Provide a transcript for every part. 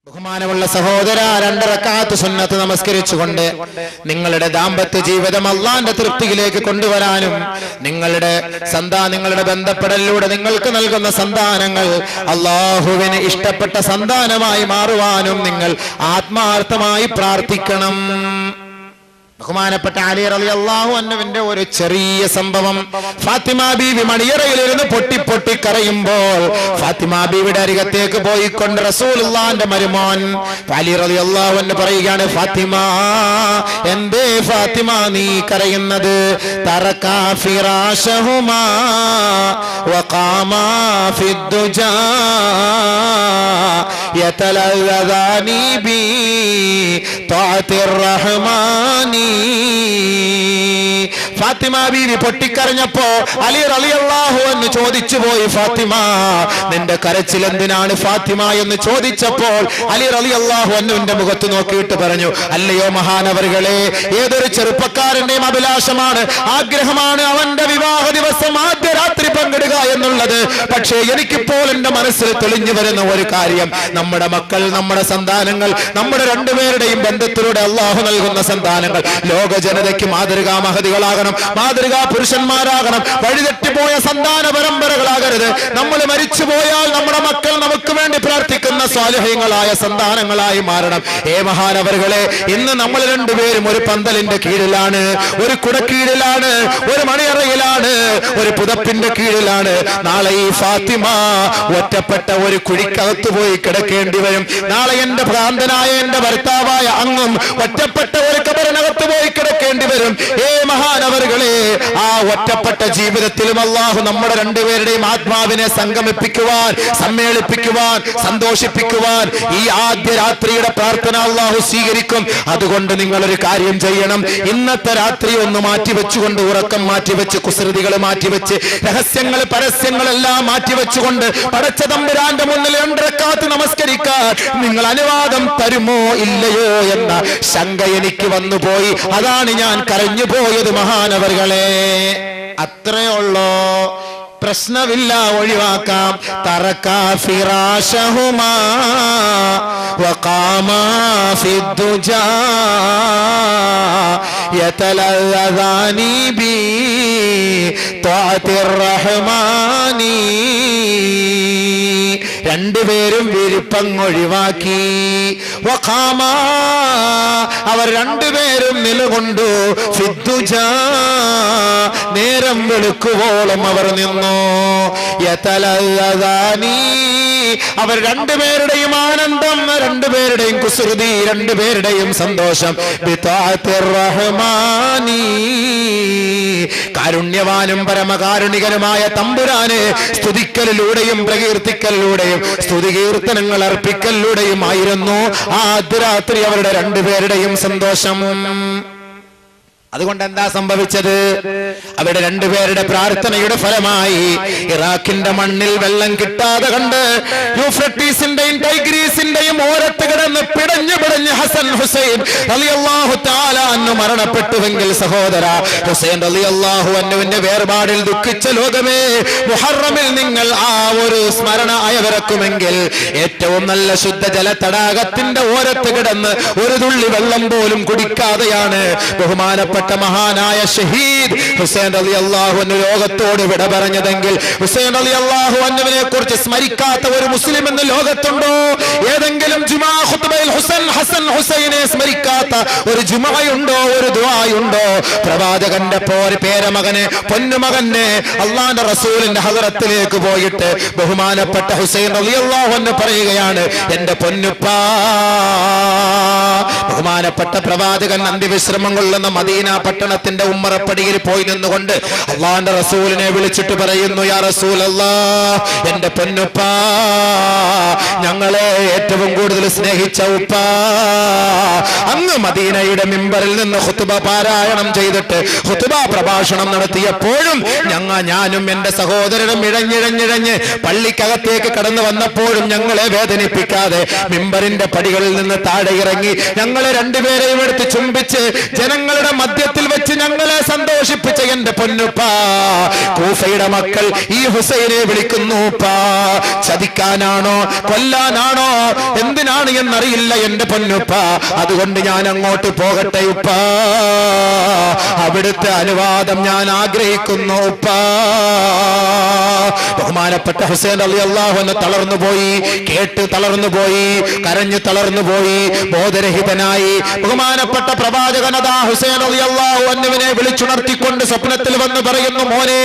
ബഹുമാനമുള്ള സഹോദര, 2 റക്അത്ത് സുന്നത്ത് നമസ്കരിച്ചുകൊണ്ട് നിങ്ങളുടെ ദാമ്പത്യ ജീവിതം അല്ലാഹുവിന്റെ തൃപ്തിയിലേക്ക് കൊണ്ടുവരാനും നിങ്ങളുടെ ബന്ധപ്പെടലിലൂടെ നിങ്ങൾക്ക് നൽകുന്ന സന്താനങ്ങൾ അല്ലാഹുവിന് ഇഷ്ടപ്പെട്ട സന്താനമായി മാറുവാനും നിങ്ങൾ ആത്മാർത്ഥമായി പ്രാർത്ഥിക്കണം. ബഹുമാനപ്പെട്ട അലി റളിയല്ലാഹു അൻഹുവിന്റെ ഒരു ചെറിയ സംഭവം. ഫാത്തിമ ബീവി മണിയറയിലിരുന്ന് പൊട്ടി കരയുമ്പോൾ ഫാത്തിമ ബീവിയുടെ അരികത്തേക്ക് പോയിക്കൊണ്ട് റസൂലുള്ളാഹിന്റെ മരുമോൻ അലി റളിയല്ലാഹു അൻഹു പറയുകയാണ്, ഫാത്തിമ, എന്തേ ഫാത്തിമ നീ കരയുന്നത്? തറക ഫിറാശഹുമാ വഖാമാ ഫിദ്ദുജാ യതലദാനി ബി തഅതിർ റഹ്മാനി. ഫാത്തിമ ബീവി പൊട്ടിക്കരഞ്ഞപ്പോ അലി റളിയല്ലാഹു അൻഹു ചോദിച്ചു പോയി, ഫാത്തിമ, നിന്റെ കരച്ചിൽ എന്തിനാണ് ഫാത്തിമ എന്ന് ചോദിച്ചപ്പോൾ അലി റളിയല്ലാഹു അൻഹുവിന്റെ മുഖത്ത് നോക്കിയിട്ട് പറഞ്ഞു, അല്ലയോ മഹാനവറുകളെ, ഏതൊരു ചെറുപ്പക്കാരന്റെയും അഭിലാഷമാണ്, ആഗ്രഹമാണ് അവന്റെ വിവാഹ ദിവസം ആദ്യ രാത്രി പങ്കിടുക എന്നുള്ളത്. പക്ഷേ എനിക്കിപ്പോൾ എന്റെ മനസ്സിൽ തെളിഞ്ഞു വരുന്ന ഒരു കാര്യം, നമ്മുടെ മക്കൾ, നമ്മുടെ സന്താനങ്ങൾ, നമ്മുടെ രണ്ടുപേരുടെയും ബന്ധത്തിലൂടെ അള്ളാഹു നൽകുന്ന സന്താനങ്ങൾ ലോക ജനതയ്ക്ക് മാതൃകാ മഹതികളാകണം, മാതൃകാ പുരുഷന്മാരാകണം. വഴിതെറ്റിപ്പോയ സന്താന പരമ്പരകളാകരുത്. നമ്മൾ മരിച്ചുപോയാൽ നമ്മുടെ മക്കൾ നമുക്ക് വേണ്ടി പ്രാർത്ഥിക്കുന്ന സ്വാലിഹീങ്ങളായ സന്താനങ്ങളായി മാറണം. മഹാനവറുകളെ, ഇന്ന് നമ്മൾ രണ്ടുപേരും ഒരു പന്തലിന്റെ കീഴിലാണ്, ഒരു കുടക്കീഴിലാണ്, ഒരു മണിയറയിലാണ്, ഒരു പുതപ്പിന്റെ കീഴിലാണ്. നാളെ ഈ ഫാത്തിമ ഒറ്റപ്പെട്ട ഒരു കുഴിക്കകത്ത് പോയി കിടക്കേണ്ടി വരും. നാളെ എന്റെ ഭ്രാന്തനായ എന്റെ ഭർത്താവായ അങ്ങും ഒറ്റപ്പെട്ട ഒരു കബറിനകത്ത് പോയി കിടക്കേണ്ടി വരും. മഹാനവറുകളെ, ആ ഒറ്റപ്പെട്ട ജീവിതത്തിലും അല്ലാഹു നമ്മുടെ രണ്ടുപേരുടെയും ആത്മാവിനെ സംഗമിപ്പിക്കുവാൻ, സമ്മേളിപ്പിക്കുവാൻ, സന്തോഷിപ്പിക്കുവാൻ ഈ ആദ്യ രാത്രിയുടെ പ്രാർത്ഥന അല്ലാഹു സ്വീകരിക്കും. അതുകൊണ്ട് നിങ്ങളൊരു കാര്യം ചെയ്യണം. ഇന്നത്തെ രാത്രി ഒന്ന് മാറ്റിവെച്ചുകൊണ്ട്, ഉറക്കം മാറ്റിവെച്ച്, കുസൃതികൾ മാറ്റിവെച്ച്, രഹസ്യങ്ങൾ പരസ്യങ്ങളെല്ലാം മാറ്റിവെച്ചുകൊണ്ട് പടച്ച തമ്പുരാന്റെ മുന്നിൽ 2 റക്അത്ത് നമസ്കരിക്കാൻ നിങ്ങൾ അനുവാദം തരുമോ ഇല്ലയോ എന്ന ശങ്ക എനിക്ക് വന്നുപോയി. അതാണ് ഞാൻ കരഞ്ഞു പോയത് മഹാനവറുകളെ. അത്രയുള്ളോ, പ്രശ്നമില്ല, ഒഴിവാക്കാം. തറക ഫിറാശഹുമാ വഖാമാ ഫിദ്ദുജാ യതലദാനി ബി തഅതിർ റഹ്മാനി. രണ്ടുപേരും വിരിപ്പങ്ങൊഴിവാക്കി. വഖാമാ, അവർ രണ്ടുപേരും നിലകൊണ്ടു. ഫിദ്ദുജാ, നേരം വെളുക്കുവോളം അവർ നിന്നു. യതലദാനി, അവർ രണ്ടുപേരുടെയും ആനന്ദം, രണ്ടുപേരുടെയും കുസൃതി, രണ്ടുപേരുടെയും സന്തോഷം ബിതഅതിർ റഹ്മാനി. കാരുണ്യവാനും പരമകാരുണികനുമായ തമ്പുരാനെ സ്തുതിക്കലിലൂടെയും പ്രകീർത്തിക്കലിലൂടെയും സ്തുതികീർത്തനങ്ങൾ അർപ്പിക്കലിലൂടെയും ആയിരുന്നു ആ രാത്രി അവരുടെ രണ്ടുപേരുടെയും സന്തോഷം. അതുകൊണ്ട് എന്താ സംഭവിച്ചത്? അവരുടെ രണ്ടുപേരുടെ പ്രാർത്ഥനയുടെ ഫലമായി ഇറാഖിന്റെ മണ്ണിൽ വെള്ളം കിട്ടാതെ കണ്ട് യൂഫ്രട്ടീസിന്റെയും ടൈഗ്രീസിന്റെയും ഓരത്ത് കിടന്ന് പിടഞ്ഞ് ഹസൻ ഹുസൈൻ റളിയല്ലാഹു തആല അൻഹു മരണപ്പെട്ടുവെങ്കിൽ സഹോദര, ഹുസൈൻ റളിയല്ലാഹു അൻഹുവിന്റെ വേർപാടിൽ ദുഃഖിച്ച ലോകമേ, മുഹറമിൽ നിങ്ങൾ ആ ഒരു സ്മരണ അയവിറക്കുമെങ്കിൽ ഏറ്റവും നല്ല ശുദ്ധജല തടാകത്തിന്റെ ഓരത്ത് കിടന്ന് ഒരു തുള്ളി വെള്ളം പോലും കുടിക്കാതെയാണ് ബഹുമാനപ്പെട്ട മഹാനായ ഷഹീദ് ഹുസൈൻ റളിയല്ലാഹു അൻഹു ലോകത്തോട് വിട പറഞ്ഞതെങ്കിൽ, ഹുസൈൻ റളിയല്ലാഹു അൻഹുവിനെ കുറിച്ച് സ്മരിക്കാത്ത ഒരു മുസ്ലിം ഇന്ന് ലോകത്തുണ്ടോ? ഏതെങ്കിലും ജുമാ ഖുത്ബയിൽ ഹസൻ ഹുസൈനെ സ്മരിക്കാത്ത ഒരു ജുമായുണ്ടോ, ഒരു ദുആയുണ്ടോ? പ്രവാചകന്റെ പേരമകനെ, പൊന്നുമകനെ അല്ലാഹുവിന്റെ റസൂലിന്റെ ഹദറത്തിലേക്ക് പോയിട്ട് ബഹുമാനപ്പെട്ട ഹുസൈൻ റളിയല്ലാഹു അൻഹു പറയുകയാണ്, എന്റെ പൊന്നുപ്പാ. ബഹുമാനപ്പെട്ട പ്രവാചകൻ അന്ത്യവിശ്രമം കൊള്ളുന്ന മദീന പട്ടണത്തിന്റെ ഉമ്മറപ്പടിയിൽ പോയി നിന്നുകൊണ്ട് അല്ലാഹുവിന്റെ റസൂലിനെ വിളിച്ചിട്ട് പറയുന്നു, യാ റസൂലല്ലാഹ്, എന്റെ പൊന്നുപ്പാ, ഞങ്ങളെ ഏറ്റവും കൂടുതൽ സ്നേഹിച്ച ഉപ്പാ, അന്ന് മദീനയുടെ മിമ്പറിൽ നിന്ന് ഖുതുബ പാരായണം ചെയ്തിട്ട് ഖുതുബ പ്രഭാഷണം നടത്തിയപ്പോഴും ഞാനും എന്റെ സഹോദരനും ഇഴഞ്ഞിഴഞ്ഞിഴഞ്ഞ് പള്ളിക്കകത്തേക്ക് കടന്നു വന്നപ്പോഴും ഞങ്ങളെ വേദനിപ്പിക്കാതെ മിമ്പറിന്റെ പടികളിൽ നിന്ന് താഴെ ഇറങ്ങി ഞങ്ങളെ രണ്ടുപേരെയും എടുത്ത് ചുംബിച്ച് ജനങ്ങളുടെ മധ്യത്തിൽ വെച്ച് ഞങ്ങളെ സന്തോഷിപ്പിച്ച എന്റെ പൊന്നുപ്പ, കൂഫയുടെ മക്കൾ ഈ ഹുസൈനെ വിളിക്കുന്നു ഉപ്പാ. ചതിക്കാനാണോ കൊല്ലാനാണോ എന്തിനാണ് എന്നറിയില്ല എന്റെ പൊന്നുപ്പ. അതുകൊണ്ട് ഞാൻ അങ്ങോട്ട് പോകട്ടെ ഉപ്പ, അവിടുത്തെ അനുവാദം ഞാൻ ആഗ്രഹിക്കുന്നു ഉപ്പ. ബഹുമാനപ്പെട്ട ഹുസൈൻ റളിയല്ലാഹു അൻഹു തളർന്നുപോയി, കേട്ട് തളർന്നുപോയി, കരഞ്ഞു തളർന്നുപോയി, ബോധരഹിതനായി. ബഹുമാനപ്പെട്ട പ്രവാചകൻ അതാ ഹുസൈൻ റളിയല്ലാഹു അൻഹുവിനെ വിളിച്ചുണർത്തിക്കൊണ്ട് സ്വപ്നത്തിൽ വന്ന് പറയുന്നു, മോനെ,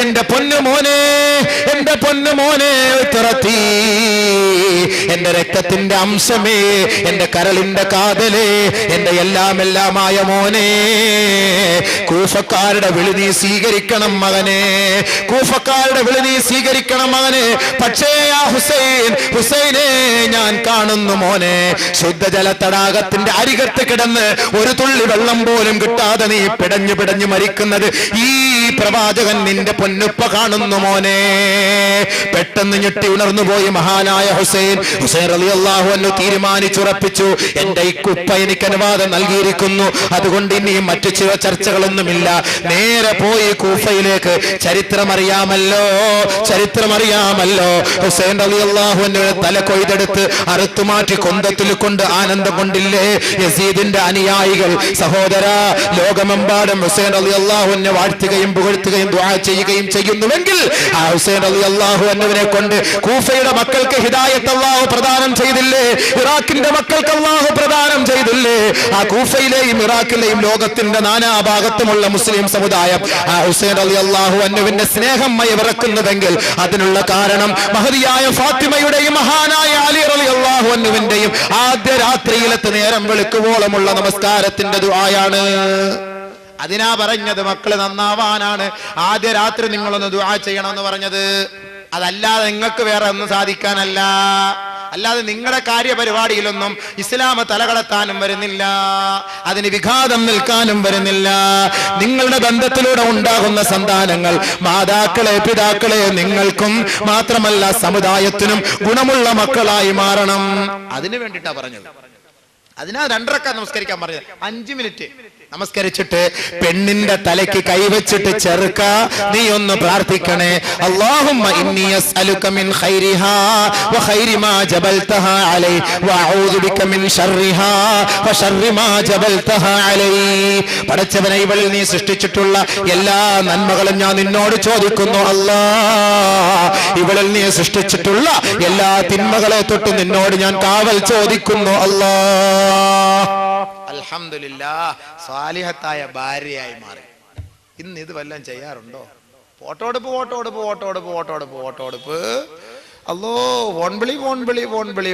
എന്റെ പൊന്നു മോനെ, എന്റെ പൊന്നു മോനെ, തുറത്തി എന്റെ രക്തത്തിന്റെ അംശമേ, എന്റെ കരളിന്റെ കാതലേ, എന്റെ എല്ലാമായ മോനെ, കൂഫക്കാരുടെ വിളി നീ സ്വീകരിക്കണം മകനെ, കൂഫക്കാരുടെ വിളി നീ സ്വീകരിക്കണം മകനെ. പക്ഷേ ആ ഹുസൈനെ ഞാൻ കാണുന്നു മോനെ, ശുദ്ധജല തടാകത്തിന്റെ അരികത്ത് കിടന്ന് ഒരു തുള്ളി വെള്ളം പോലും കിട്ടാതെ നീ പിടഞ്ഞു മരിക്കുന്നത് ഈ പ്രവാചകൻ നിന്റെ പൊന്നുപ്പ കാണുന്നു മോനെ. പെട്ടെന്ന് ഞെട്ടി ഉണർന്നു പോയി മഹാനായ ഹുസൈൻ റളിയല്ലാഹു അൻഹു തീരുമാനിച്ചുറപ്പിച്ചു, എന്റെ ഈ കുപ്പ എനിക്ക് അനുവാദം നൽകിയിരിക്കുന്നു, അതുകൊണ്ട് ഇനിയും മറ്റു ചില ചർച്ചകളൊന്നുമില്ല. നേരെ പോയി കൂഫയിലേക്ക്. ചരിത്രമറിയാമല്ലോ. ഹുസൈൻ റളിയല്ലാഹു അൻഹുവിനെ തല കൊയ്തെടുത്ത് അറുത്തുമാറ്റി കൊന്തത്തിൽ കൊണ്ട് ആനന്ദം കൊണ്ടില്ലേ യസീദിന്റെ അനുയായികൾ. സഹോദര, ലോകമെമ്പാടും ഹുസൈൻ റളിയല്ലാഹു അൻഹു വാഴ്ത്തുകയും പുകഴ്ത്തുകയും ദുആ ചെയ്യുകയും ചെയ്യുന്നുവെങ്കിൽ ആ ഹുസൈൻ റളിയല്ലാഹു അൻഹുവിനെ കൊണ്ട് കൂഫയുടെ മക്കൾക്ക് ഹിദായത്ത് അല്ലാഹു പ്രദാനം ചെയ്തില്ലേ? ഇറാഖിന്റെ മക്കൾക്ക് അല്ലാഹു പ്രദാനം ചെയ്തില്ലേ? ആ കൂഫയിലെയും ഇറാഖിലെയും ലോകത്തിന്റെ നാനാഭാഗത്തുമുള്ള മുസ്ലിം സമുദായം ആ ഹുസൈൻ റളിയല്ലാഹു അൻഹുവിന്റെ സ്നേഹം മയവിറക്കുന്നുവെങ്കിൽ അതിനുള്ള കാരണം മഹദിയായ ഫാത്തിമയുടെയും മഹാനായ അലി റളിയല്ലാഹു അൻഹുവിന്റെയും ആദ്യ രാത്രിയിലത്തെ നേരം വെളുക്കുവോളമുള്ള നമസ്കാരത്തിന്റെ ദുആയാണ്. അതിനാ പറഞ്ഞത് മക്കള് നന്നാവാനാണ് ആദ്യ രാത്രി നിങ്ങളൊന്ന് ദുആ ചെയ്യണമെന്ന് പറഞ്ഞത്. അതല്ലാതെ നിങ്ങൾക്ക് വേറെ ഒന്നും സാധിക്കാനല്ല. അല്ലാതെ നിങ്ങളുടെ കാര്യപരിപാടിയിലൊന്നും ഇസ്ലാം തലകടത്താനും വരുന്നില്ല, അതിന് വിഘാതം നിൽക്കാനും വരുന്നില്ല. നിങ്ങളുടെ ബന്ധത്തിലൂടെ ഉണ്ടാകുന്ന സന്താനങ്ങൾ, മാതാക്കളെ, പിതാക്കളെ നിങ്ങൾക്കും മാത്രമല്ല സമുദായത്തിനും ഗുണമുള്ള മക്കളായി മാറണം. അതിനു വേണ്ടിയിട്ടാ പറഞ്ഞത്. അതിനാ 2 റക്അത്ത് നമസ്കരിക്കാൻ പറഞ്ഞത്. 5 മിനിറ്റ് നമസ്കരിച്ചിട്ട് പെണ്ണിന്റെ തലയ്ക്ക് കൈവച്ചിട്ട് ചെറുക്ക നീ ഒന്ന് പ്രാർത്ഥിക്കണേ, അല്ലാഹുമ്മ ഇന്നി അസ്അലുക മിൻ ഖൈരിഹാ വ ഖൈരി മാ ജബൽതഹാ അലൈ വ അഊദു ബിക മിൻ ശർരിഹാ വ ശർരി മാ ജബൽതഹാ അലൈ. പടച്ചവനെ, ഇവളിൽ നീ സൃഷ്ടിച്ചിട്ടുള്ള എല്ലാ നന്മകളും ഞാൻ നിന്നോട് ചോദിക്കുന്നു അല്ലാഹ്. ഇവളിൽ നീ സൃഷ്ടിച്ചിട്ടുള്ള എല്ലാ തിന്മകളെ തൊട്ട് നിന്നോട് ഞാൻ കാവൽ ചോദിക്കുന്നു അല്ലാഹ്. അൽഹംദുലില്ലാഹ്, സാലിഹത്തായ ഭാര്യയായി മാറി. ഇന്ന് ഇത് വല്ലതും ചെയ്യാറുണ്ടോ? ഫോട്ടോടുപ്പ് അല്ലോ, ഫോൺവിളി,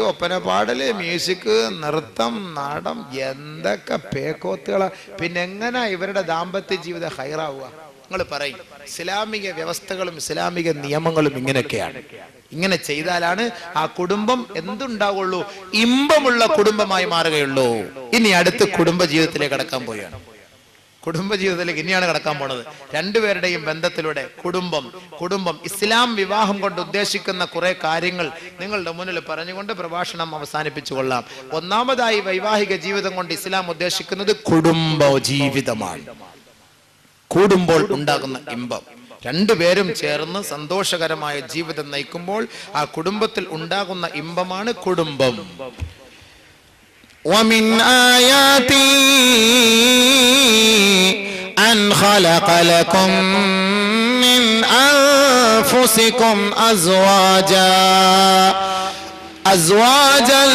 ഒപ്പന പാടല്, മ്യൂസിക്, നൃത്തം, നാടം, എന്തൊക്കെ പേക്കോത്തുകളാ. പിന്നെ എങ്ങനെ ഇവരുടെ ദാമ്പത്യ ജീവിതം ഹൈറാവുക? നിങ്ങൾ പറയും. ഇസ്ലാമിക വ്യവസ്ഥകളും ഇസ്ലാമിക നിയമങ്ങളും ഇങ്ങനെയൊക്കെയാണ്. ഇങ്ങനെ ചെയ്താലാണ് ആ കുടുംബം എന്തുണ്ടാവുള്ളൂ, ഇമ്പമുള്ള കുടുംബമായി മാറുകയുള്ളൂ. ഇനി അടുത്ത് കുടുംബ ജീവിതത്തിലേക്ക് കടക്കാൻ പോവുകയാണ്. കുടുംബജീവിതത്തിലേക്ക് ഇനിയാണ് കടക്കാൻ പോണത്. രണ്ടുപേരുടെയും ബന്ധത്തിലൂടെ കുടുംബം ഇസ്ലാം വിവാഹം കൊണ്ട് ഉദ്ദേശിക്കുന്ന കുറെ കാര്യങ്ങൾ നിങ്ങളുടെ മുന്നിൽ പറഞ്ഞുകൊണ്ട് പ്രഭാഷണം അവസാനിപ്പിച്ചു കൊള്ളാം. ഒന്നാമതായി, വൈവാഹിക ജീവിതം കൊണ്ട് ഇസ്ലാം ഉദ്ദേശിക്കുന്നത് കുടുംബ ജീവിതമാണ്. കൂടുമ്പോൾ ഉണ്ടാകുന്ന ഇമ്പം, രണ്ടുപേരും ചേർന്ന് സന്തോഷകരമായ ജീവിതം നയിക്കുമ്പോൾ ആ കുടുംബത്തിൽ ഉണ്ടാകുന്ന ഇമ്പമാണ് കുടുംബം. ومن آياته أن خلق لكم من أنفسكم أزواجا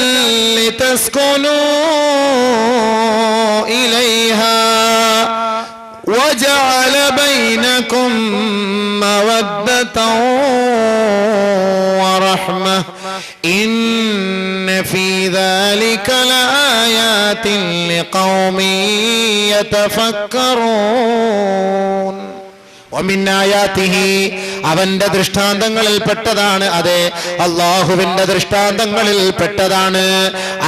لتسكنوا إليها وجعل بينكم مودة ورحمة إن في ذلك لآيات لقوم يتفكرون. അവന്റെ ദൃഷ്ടാന്തങ്ങളിൽ പെട്ടതാണ്. അതെ, അല്ലാഹുവിന്റെ ദൃഷ്ടാന്തങ്ങളിൽ പെട്ടതാണ്.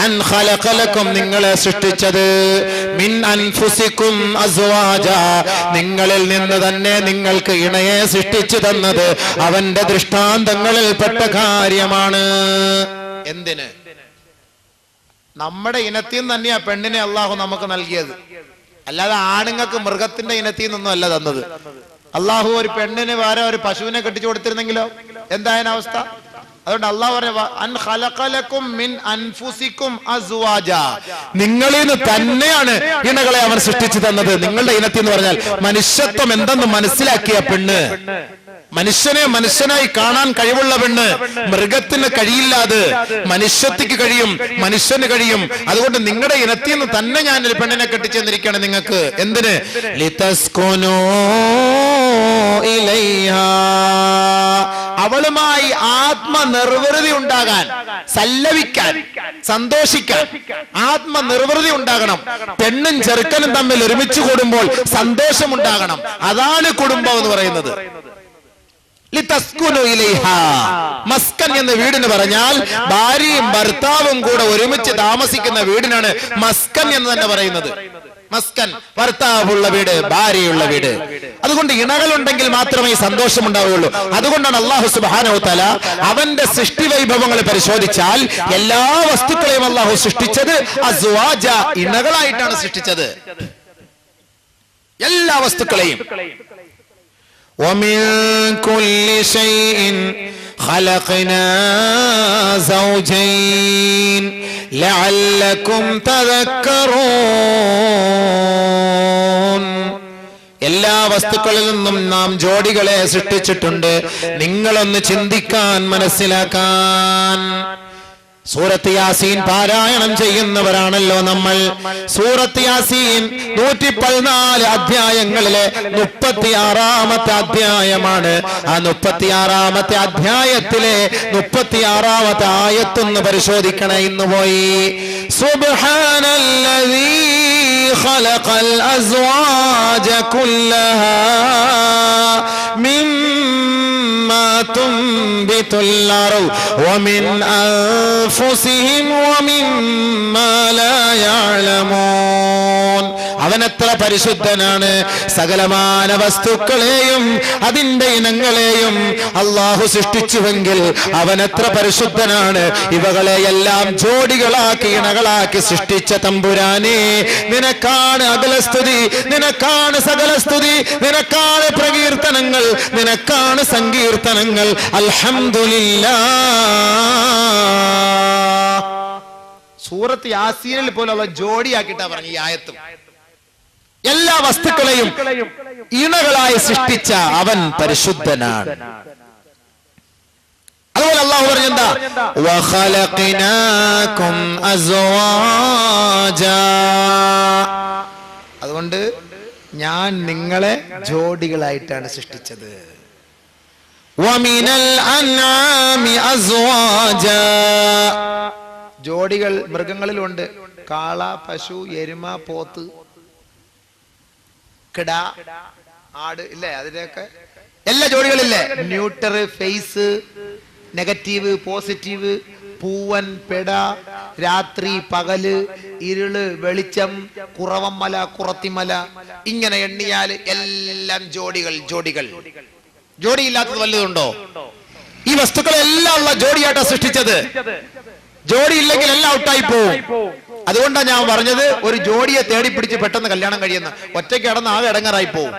അൻ ഖലഖലക്കും, നിങ്ങളെ സൃഷ്ടിച്ചത്. മിൻ അൻഫുസിക്കും അസ്വാജ, നിങ്ങളിൽ നിന്ന് തന്നെ നിങ്ങൾക്ക് ഇണയെ സൃഷ്ടിച്ചു തന്നത് അവന്റെ ദൃഷ്ടാന്തങ്ങളിൽ പെട്ട കാര്യമാണ്. എന്തിന്? നമ്മുടെ ഇനത്തിൽ നിന്ന് തന്നെയാ പെണ്ണിനെ അള്ളാഹു നമുക്ക് നൽകിയത്. അല്ലാതെ ആണുങ്ങൾക്ക് മൃഗത്തിന്റെ ഇനത്തിൽ നിന്നൊന്നും അല്ല തന്നത്. അള്ളാഹു ഒരു പെണ്ണിന് വേറെ ഒരു പശുവിനെ കെട്ടിച്ചു കൊടുത്തിരുന്നെങ്കിലോ എന്തായതിന അവസ്ഥ? അതുകൊണ്ട് അള്ളാഹു നിങ്ങളിൽ നിന്ന് തന്നെയാണ് ഇണകളെ അവൻ സൃഷ്ടിച്ചു തന്നത്. നിങ്ങളുടെ ഇനത്തിൽ എന്ന് പറഞ്ഞാൽ മനുഷ്യത്വം എന്തെന്ന് മനസ്സിലാക്കിയ പെണ്ണ്, മനുഷ്യനെ മനുഷ്യനായി കാണാൻ കഴിവുള്ള പെണ്ണ്. മൃഗത്തിന് കഴിയില്ലാതെ മനുഷ്യത്തിക്ക് കഴിയും, മനുഷ്യന് കഴിയും. അതുകൊണ്ട് നിങ്ങളുടെ ഇനത്തിൽ നിന്ന് തന്നെ ഞാൻ ഒരു പെണ്ണിനെ കെട്ടിച്ചെന്നിരിക്കുകയാണ് നിങ്ങൾക്ക്. എന്തിന്? ലിതസ്കുനൂ ഇലൈഹാ, അവളുമായി ആത്മനിർവൃതി ഉണ്ടാകാൻ, സല്ലപിക്കാൻ, സന്തോഷിക്കാൻ ആത്മനിർവൃതി ഉണ്ടാകണം. പെണ്ണും ചെറുക്കനും തമ്മിൽ ഒരുമിച്ച് കൂടുമ്പോൾ സന്തോഷമുണ്ടാകണം. അതാണ് കുടുംബം എന്ന് പറയുന്നത്. മസ്കൻ എന്ന വീടിന് പറഞ്ഞാൽ ഭാര്യയും ഭർത്താവും കൂടെ ഒരുമിച്ച് താമസിക്കുന്ന വീടിനാണ് മസ്കൻ എന്ന് തന്നെ പറയുന്നത്. മസ്കൻ, ഭർത്താവുള്ള വീട്, ഭാര്യയുള്ള വീട്. അതുകൊണ്ട് ഇണകളുണ്ടെങ്കിൽ മാത്രമേ സന്തോഷം ഉണ്ടാവുകയുള്ളൂ. അതുകൊണ്ടാണ് അല്ലാഹു സുബ്ഹാനഹു തആല അവന്റെ സൃഷ്ടി വൈഭവങ്ങൾ പരിശോധിച്ചാൽ എല്ലാ വസ്തുക്കളെയും അല്ലാഹു സൃഷ്ടിച്ചത് അസ്വാജ, ഇണകളായിട്ടാണ് സൃഷ്ടിച്ചത്. എല്ലാ വസ്തുക്കളെയും. وَمِن كُلِّ شَيْءٍ خَلَقْنَا زَوْجَيْنِ لَعَلَّكُمْ تَذَكَّرُونَ. എല്ലാ വസ്തുക്കളിൽ നിന്നും നാം ജോഡികളെ സൃഷ്ടിച്ചിട്ടുണ്ട്, നിങ്ങളൊന്ന് ചിന്തിക്കാൻ, മനസ്സിലാക്കാൻ. സൂറത്ത് യാസീൻ പാരായണം ചെയ്യുന്നവരാണല്ലോ നമ്മൾ. സൂറത്ത് യാസീൻ 114 അധ്യായങ്ങളിലെ 36-ാമത്തെ അധ്യായമാണ്. ആ 36-ാമത്തെ അധ്യായത്തിലെ 36-ാമത്തെ ആയത്തൊന്ന് പരിശോധിക്കണേ. ഇന്ന് പോയി സുബ്ഹാനല്ലദീ ഖലഖൽ അസ്വാജ കുല്ലഹാ മിമ്മാ തുൻബിതുൽ അർദ് വമിൻ അൻഫുസിഹിം വമിമ്മാ ലാ യഅലമൂൻ. അവനെത്ര പരിശുദ്ധനാണ്. സകലമാന വസ്തുക്കളെയും അതിന്റെ ഇനങ്ങളെയും അള്ളാഹു സൃഷ്ടിച്ചുവെങ്കിൽ അവനെത്ര പരിശുദ്ധനാണ്. ഇവകളെയെല്ലാം ജോഡികളാക്കി, ഇണകളാക്കി സൃഷ്ടിച്ച തമ്പുരാനെ, നിനക്കാണ് അകലസ്തുതി, നിനക്കാണ് സകലസ്തുതി, നിനക്കാണ് പ്രകീർത്തനങ്ങൾ, നിനക്കാണ് സങ്കീർത്തനങ്ങൾ. അൽഹംദുലില്ലാഹ്. സൂറത്ത് യാസീനിൽ പോലും അവ ജോഡിയാക്കിയിട്ടാ പറഞ്ഞു ഈ ആയത്തും. എല്ലാ വസ്തുക്കളെയും ഇണകളായി സൃഷ്ടിച്ച അവൻ പരിശുദ്ധനാണ്. അതുപോലെ അല്ലാഹു പറഞ്ഞെന്താ? വഖലഖനാകും അസ്വാജാ. അതുകൊണ്ട് ഞാൻ നിങ്ങളെ ജോഡികളായിട്ടാണ് സൃഷ്ടിച്ചത്. വമിനൽ അൻആമി അസ്വാജാ. ജോഡികൾ മൃഗങ്ങളിലുണ്ട്. കാള, പശു, എരുമ, പോത്ത്, കിട, ആട്, ഇല്ലേ? അതിന്റെയൊക്കെ എല്ലാ ജോഡികളില്ലേ? ന്യൂട്ടർ, ഫേസ്, നെഗറ്റീവ്, പോസിറ്റീവ്, പൂവൻ, പെട, രാത്രി, പകല്, ഇരുള്, വെളിച്ചം, കുറവമ്മല, കുറത്തിമല, ഇങ്ങനെ എണ്ണിയാൽ എല്ലാം ജോഡികൾ. ജോഡികൾ. ജോഡിയില്ലാത്തത് വല്ലതുണ്ടോ? ഈ വസ്തുക്കളെല്ലാം ഉള്ള ജോഡിയായിട്ടാണ് സൃഷ്ടിച്ചത്. ജോഡി ഇല്ലെങ്കിൽ എല്ലാം ഔട്ടായി പോവും. അതുകൊണ്ടാണ് ഞാൻ പറഞ്ഞത് ഒരു ജോഡിയെ തേടി പിടിച്ച് പെട്ടെന്ന് കല്യാണം കഴിയുന്ന. ഒറ്റയ്ക്ക് കിടന്ന് ആകെ ഇടങ്ങാറായി പോവും.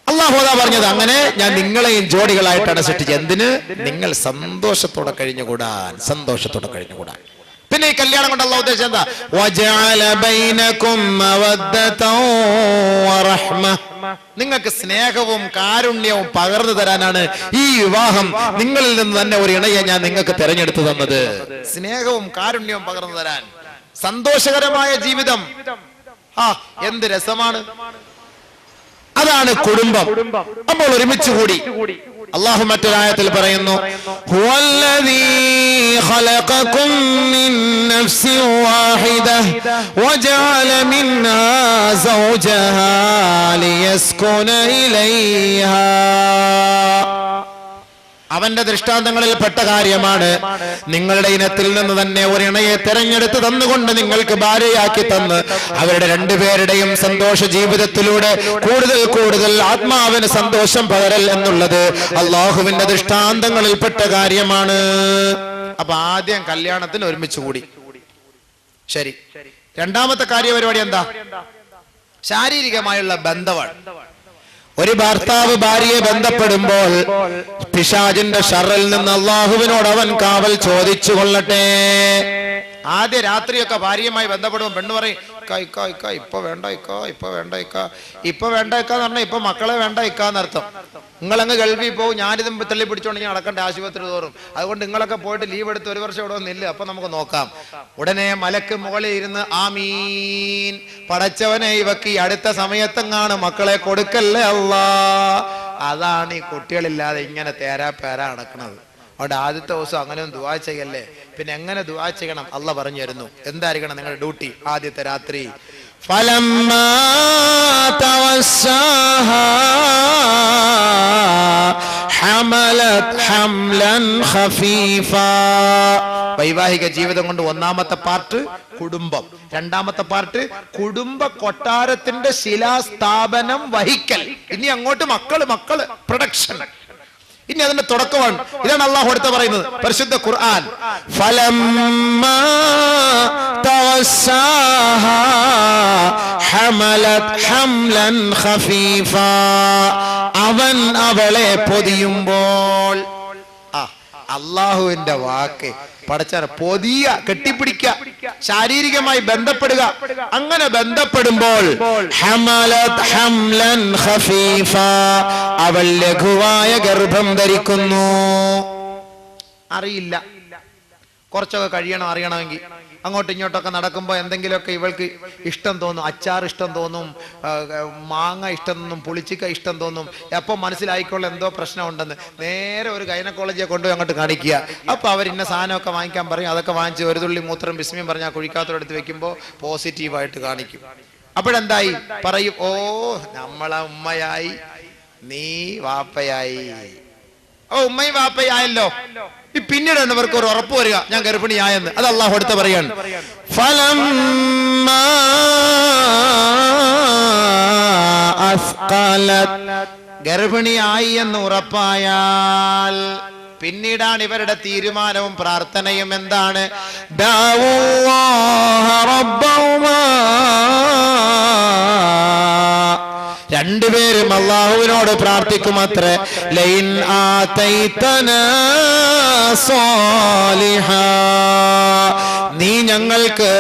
അല്ലാഹു പറഞ്ഞത് അങ്ങനെ ഞാൻ നിങ്ങളെയും ജോഡികളായിട്ടാണ് സൃഷ്ടിച്ചത്. എന്തിന്? നിങ്ങൾ സന്തോഷത്തോടെ കഴിഞ്ഞുകൂടാൻ, സന്തോഷത്തോടെ കഴിഞ്ഞുകൂടാൻ. പിന്നെ ഈ കല്യാണം കൊണ്ട് അല്ലാഹു ഉദ്ദേശിച്ചത് എന്താ? വജഅല ബൈനകും മവദ്ദതൻ വറഹ്മ. നിങ്ങൾക്ക് സ്നേഹവും കാരുണ്യവും പകർന്നു തരാനാണ് ഈ വിവാഹം. നിങ്ങളിൽ നിന്ന് തന്നെ ഒരു ഇണയെ ഞാൻ നിങ്ങൾക്ക് തെരഞ്ഞെടുത്തു തന്നത്. സ്നേഹവും കാരുണ്യവും പകർന്നു തരാൻ, സന്തോഷകരമായ ജീവിതം. എന്ത് രസമാണ്! അതാണ് കുടുംബം. അപ്പോൾ ഒരുമിച്ച് കൂടി അല്ലാഹു മറ്റൊരായത്തിൽ പറയുന്നു ഹുവല്ലദീ ഖലഖകും മിൻ നഫ്സിൻ വാഹിദഹ വജഅല മിൻഹാ സൗജഹാ ലിയസ്കുന ഇലൈഹാ. അവന്റെ ദൃഷ്ടാന്തങ്ങളിൽ പെട്ട കാര്യമാണ് നിങ്ങളുടെ ഇനത്തിൽ നിന്ന് തന്നെ ഒരിണയെ തെരഞ്ഞെടുത്ത് തന്നുകൊണ്ട് നിങ്ങൾക്ക് ഭാര്യയാക്കി തന്ന് അവരുടെ രണ്ടുപേരുടെയും സന്തോഷ ജീവിതത്തിലൂടെ കൂടുതൽ കൂടുതൽ ആത്മാവിന് സന്തോഷം പകരൽ എന്നുള്ളത് അള്ളാഹുവിന്റെ ദൃഷ്ടാന്തങ്ങളിൽ പെട്ട കാര്യമാണ്. അപ്പൊ ആദ്യം കല്യാണത്തിന് ഒരുമിച്ച് കൂടി. ശരി, രണ്ടാമത്തെ കാര്യപരിപാടി എന്താ? ശാരീരികമായുള്ള ബന്ധമാണ്. ഒരു ഭർത്താവ് ഭാര്യയെ ബന്ധപ്പെടുമ്പോൾ പിശാചിന്റെ ഷർറിൽ നിന്ന് അള്ളാഹുവിനോട് അവൻ കാവൽ ചോദിച്ചു കൊള്ളട്ടെ. ആദ്യ രാത്രിയൊക്കെ ഭാര്യയുമായി ബന്ധപ്പെടുമ്പോൾ പെണ്ണ് പറയും ഇപ്പൊ വേണ്ട ഇപ്പൊ വേണ്ട എന്ന് പറഞ്ഞാൽ ഇപ്പൊ മക്കളെ വേണ്ട എന്നർത്ഥം. നിങ്ങളങ്ങ് ഗൾഫിൽ പോകും, ഞാനിതും തള്ളി പിടിച്ചോണ്ടെങ്കിൽ നടക്കേണ്ട ആശുപത്രി തോറും. അതുകൊണ്ട് നിങ്ങളൊക്കെ പോയിട്ട് ലീവ് എടുത്ത് ഒരു വർഷം ഇവിടെ ഒന്നില്ല, അപ്പൊ നമുക്ക് നോക്കാം. ഉടനെ മലക്ക് മുകളിൽ ഇരുന്ന് ആമീൻ, പടച്ചവനെ ഇവക്ക് ഈ അടുത്ത സമയത്തെങ്ങാണ് മക്കളെ കൊടുക്കല്ലേ അല്ലാ. അതാണ് ഈ കുട്ടികളില്ലാതെ ഇങ്ങനെ തേരാപ്പേര നടക്കുന്നത്. അവിടെ ആദ്യത്തെ ദിവസം അങ്ങനെ ദുആ ചെയ്യല്ലേ, പിന്നെ എങ്ങനെ ദുആ ചെയ്യണം അള്ളാഹ് പറഞ്ഞു തരുന്നു. എന്തായിരിക്കണം നിങ്ങളുടെ ഡ്യൂട്ടി? ആദ്യത്തെ രാത്രി فلما توساها حملت حملا خفيفا. വൈവാഹിക ജീവിതം കൊണ്ട് ഒന്നാമത്തെ പാർട്ട് കുടുംബം, രണ്ടാമത്തെ പാർട്ട് കുടുംബ കൊട്ടാരത്തിന്റെ ശിലാസ്ഥാപനം വഹിക്കൽ. ഇനി അങ്ങോട്ട് മക്കള് പ്രൊഡക്ഷൻ. ഇനി അതിന്റെ തുടക്കമാണ്. ഇതാണ് അള്ളാഹു അടുത്ത് പറയുന്നത് പരിശുദ്ധ ഖുർആൻ. ഫലമ്മാ തവസ്സാഹാ ഹമലത് ഹംലൻ ഖഫീഫാ. അവൻ അവളെ പൊതിയുമ്പോൾ, അള്ളാഹുവിന്റെ വാക്ക് പടച്ചാൻ പൊതിയ, കെട്ടിപ്പിടിക്കുക, ശാരീരികമായി ബന്ധപ്പെടുക. അങ്ങനെ ബന്ധപ്പെടുമ്പോൾ ഹമലത് ഹംലൻ ഖഫീഫാ, അവൾ ലഘുവായ ഗർഭം ധരിക്കുന്നു. അറിയില്ല, കുറച്ചൊക്കെ കഴിയണം അറിയണമെങ്കിൽ. അങ്ങോട്ടും ഇങ്ങോട്ടൊക്കെ നടക്കുമ്പോൾ എന്തെങ്കിലുമൊക്കെ ഇവൾക്ക് ഇഷ്ടം തോന്നും. അച്ചാർ ഇഷ്ടം തോന്നും, മാങ്ങ ഇഷ്ടം തോന്നും, പുളിച്ചിക്ക ഇഷ്ടം തോന്നും. അപ്പം മനസ്സിലായിക്കോളെ എന്തോ പ്രശ്നമുണ്ടെന്ന്. നേരെ ഒരു ഗൈനക്കോളജിയെ കൊണ്ടുപോയി അങ്ങോട്ട് കാണിക്കുക. അപ്പോൾ അവർ ഇന്ന സാധനമൊക്കെ വാങ്ങിക്കാൻ പറയും. അതൊക്കെ വാങ്ങിച്ച് ഒരു തുള്ളി മൂത്രം ബിസ്മിയും പറഞ്ഞാൽ കുഴിക്കാത്തോടെടുത്ത് വെക്കുമ്പോൾ പോസിറ്റീവായിട്ട് കാണിക്കും. അപ്പോഴെന്തായി പറയും, ഓ നമ്മളെ ഉമ്മയായി, നീ വാപ്പയായി. ഓ ഉമ്മയും വാപ്പയായല്ലോ. പിന്നീട് എന്നവർക്ക് ഒരു ഉറപ്പ് വരിക, ഞാൻ ഗർഭിണിയായെന്ന്. അത് അള്ളാഹു അടുത്ത് പറയാണ്. ഫലമ്മാ അസ്ഖലത്, ഗർഭിണിയായി എന്ന് ഉറപ്പായാൽ പിന്നീടാണ് ഇവരുടെ തീരുമാനവും പ്രാർത്ഥനയും എന്താണ്? രണ്ടുപേരും അള്ളാഹുവിനോട് പ്രാർത്ഥിക്കുമത്രേ, ലൈൻ ആതൈതനാ സ്വാലിഹാ, നീ ഞങ്ങൾക്ക്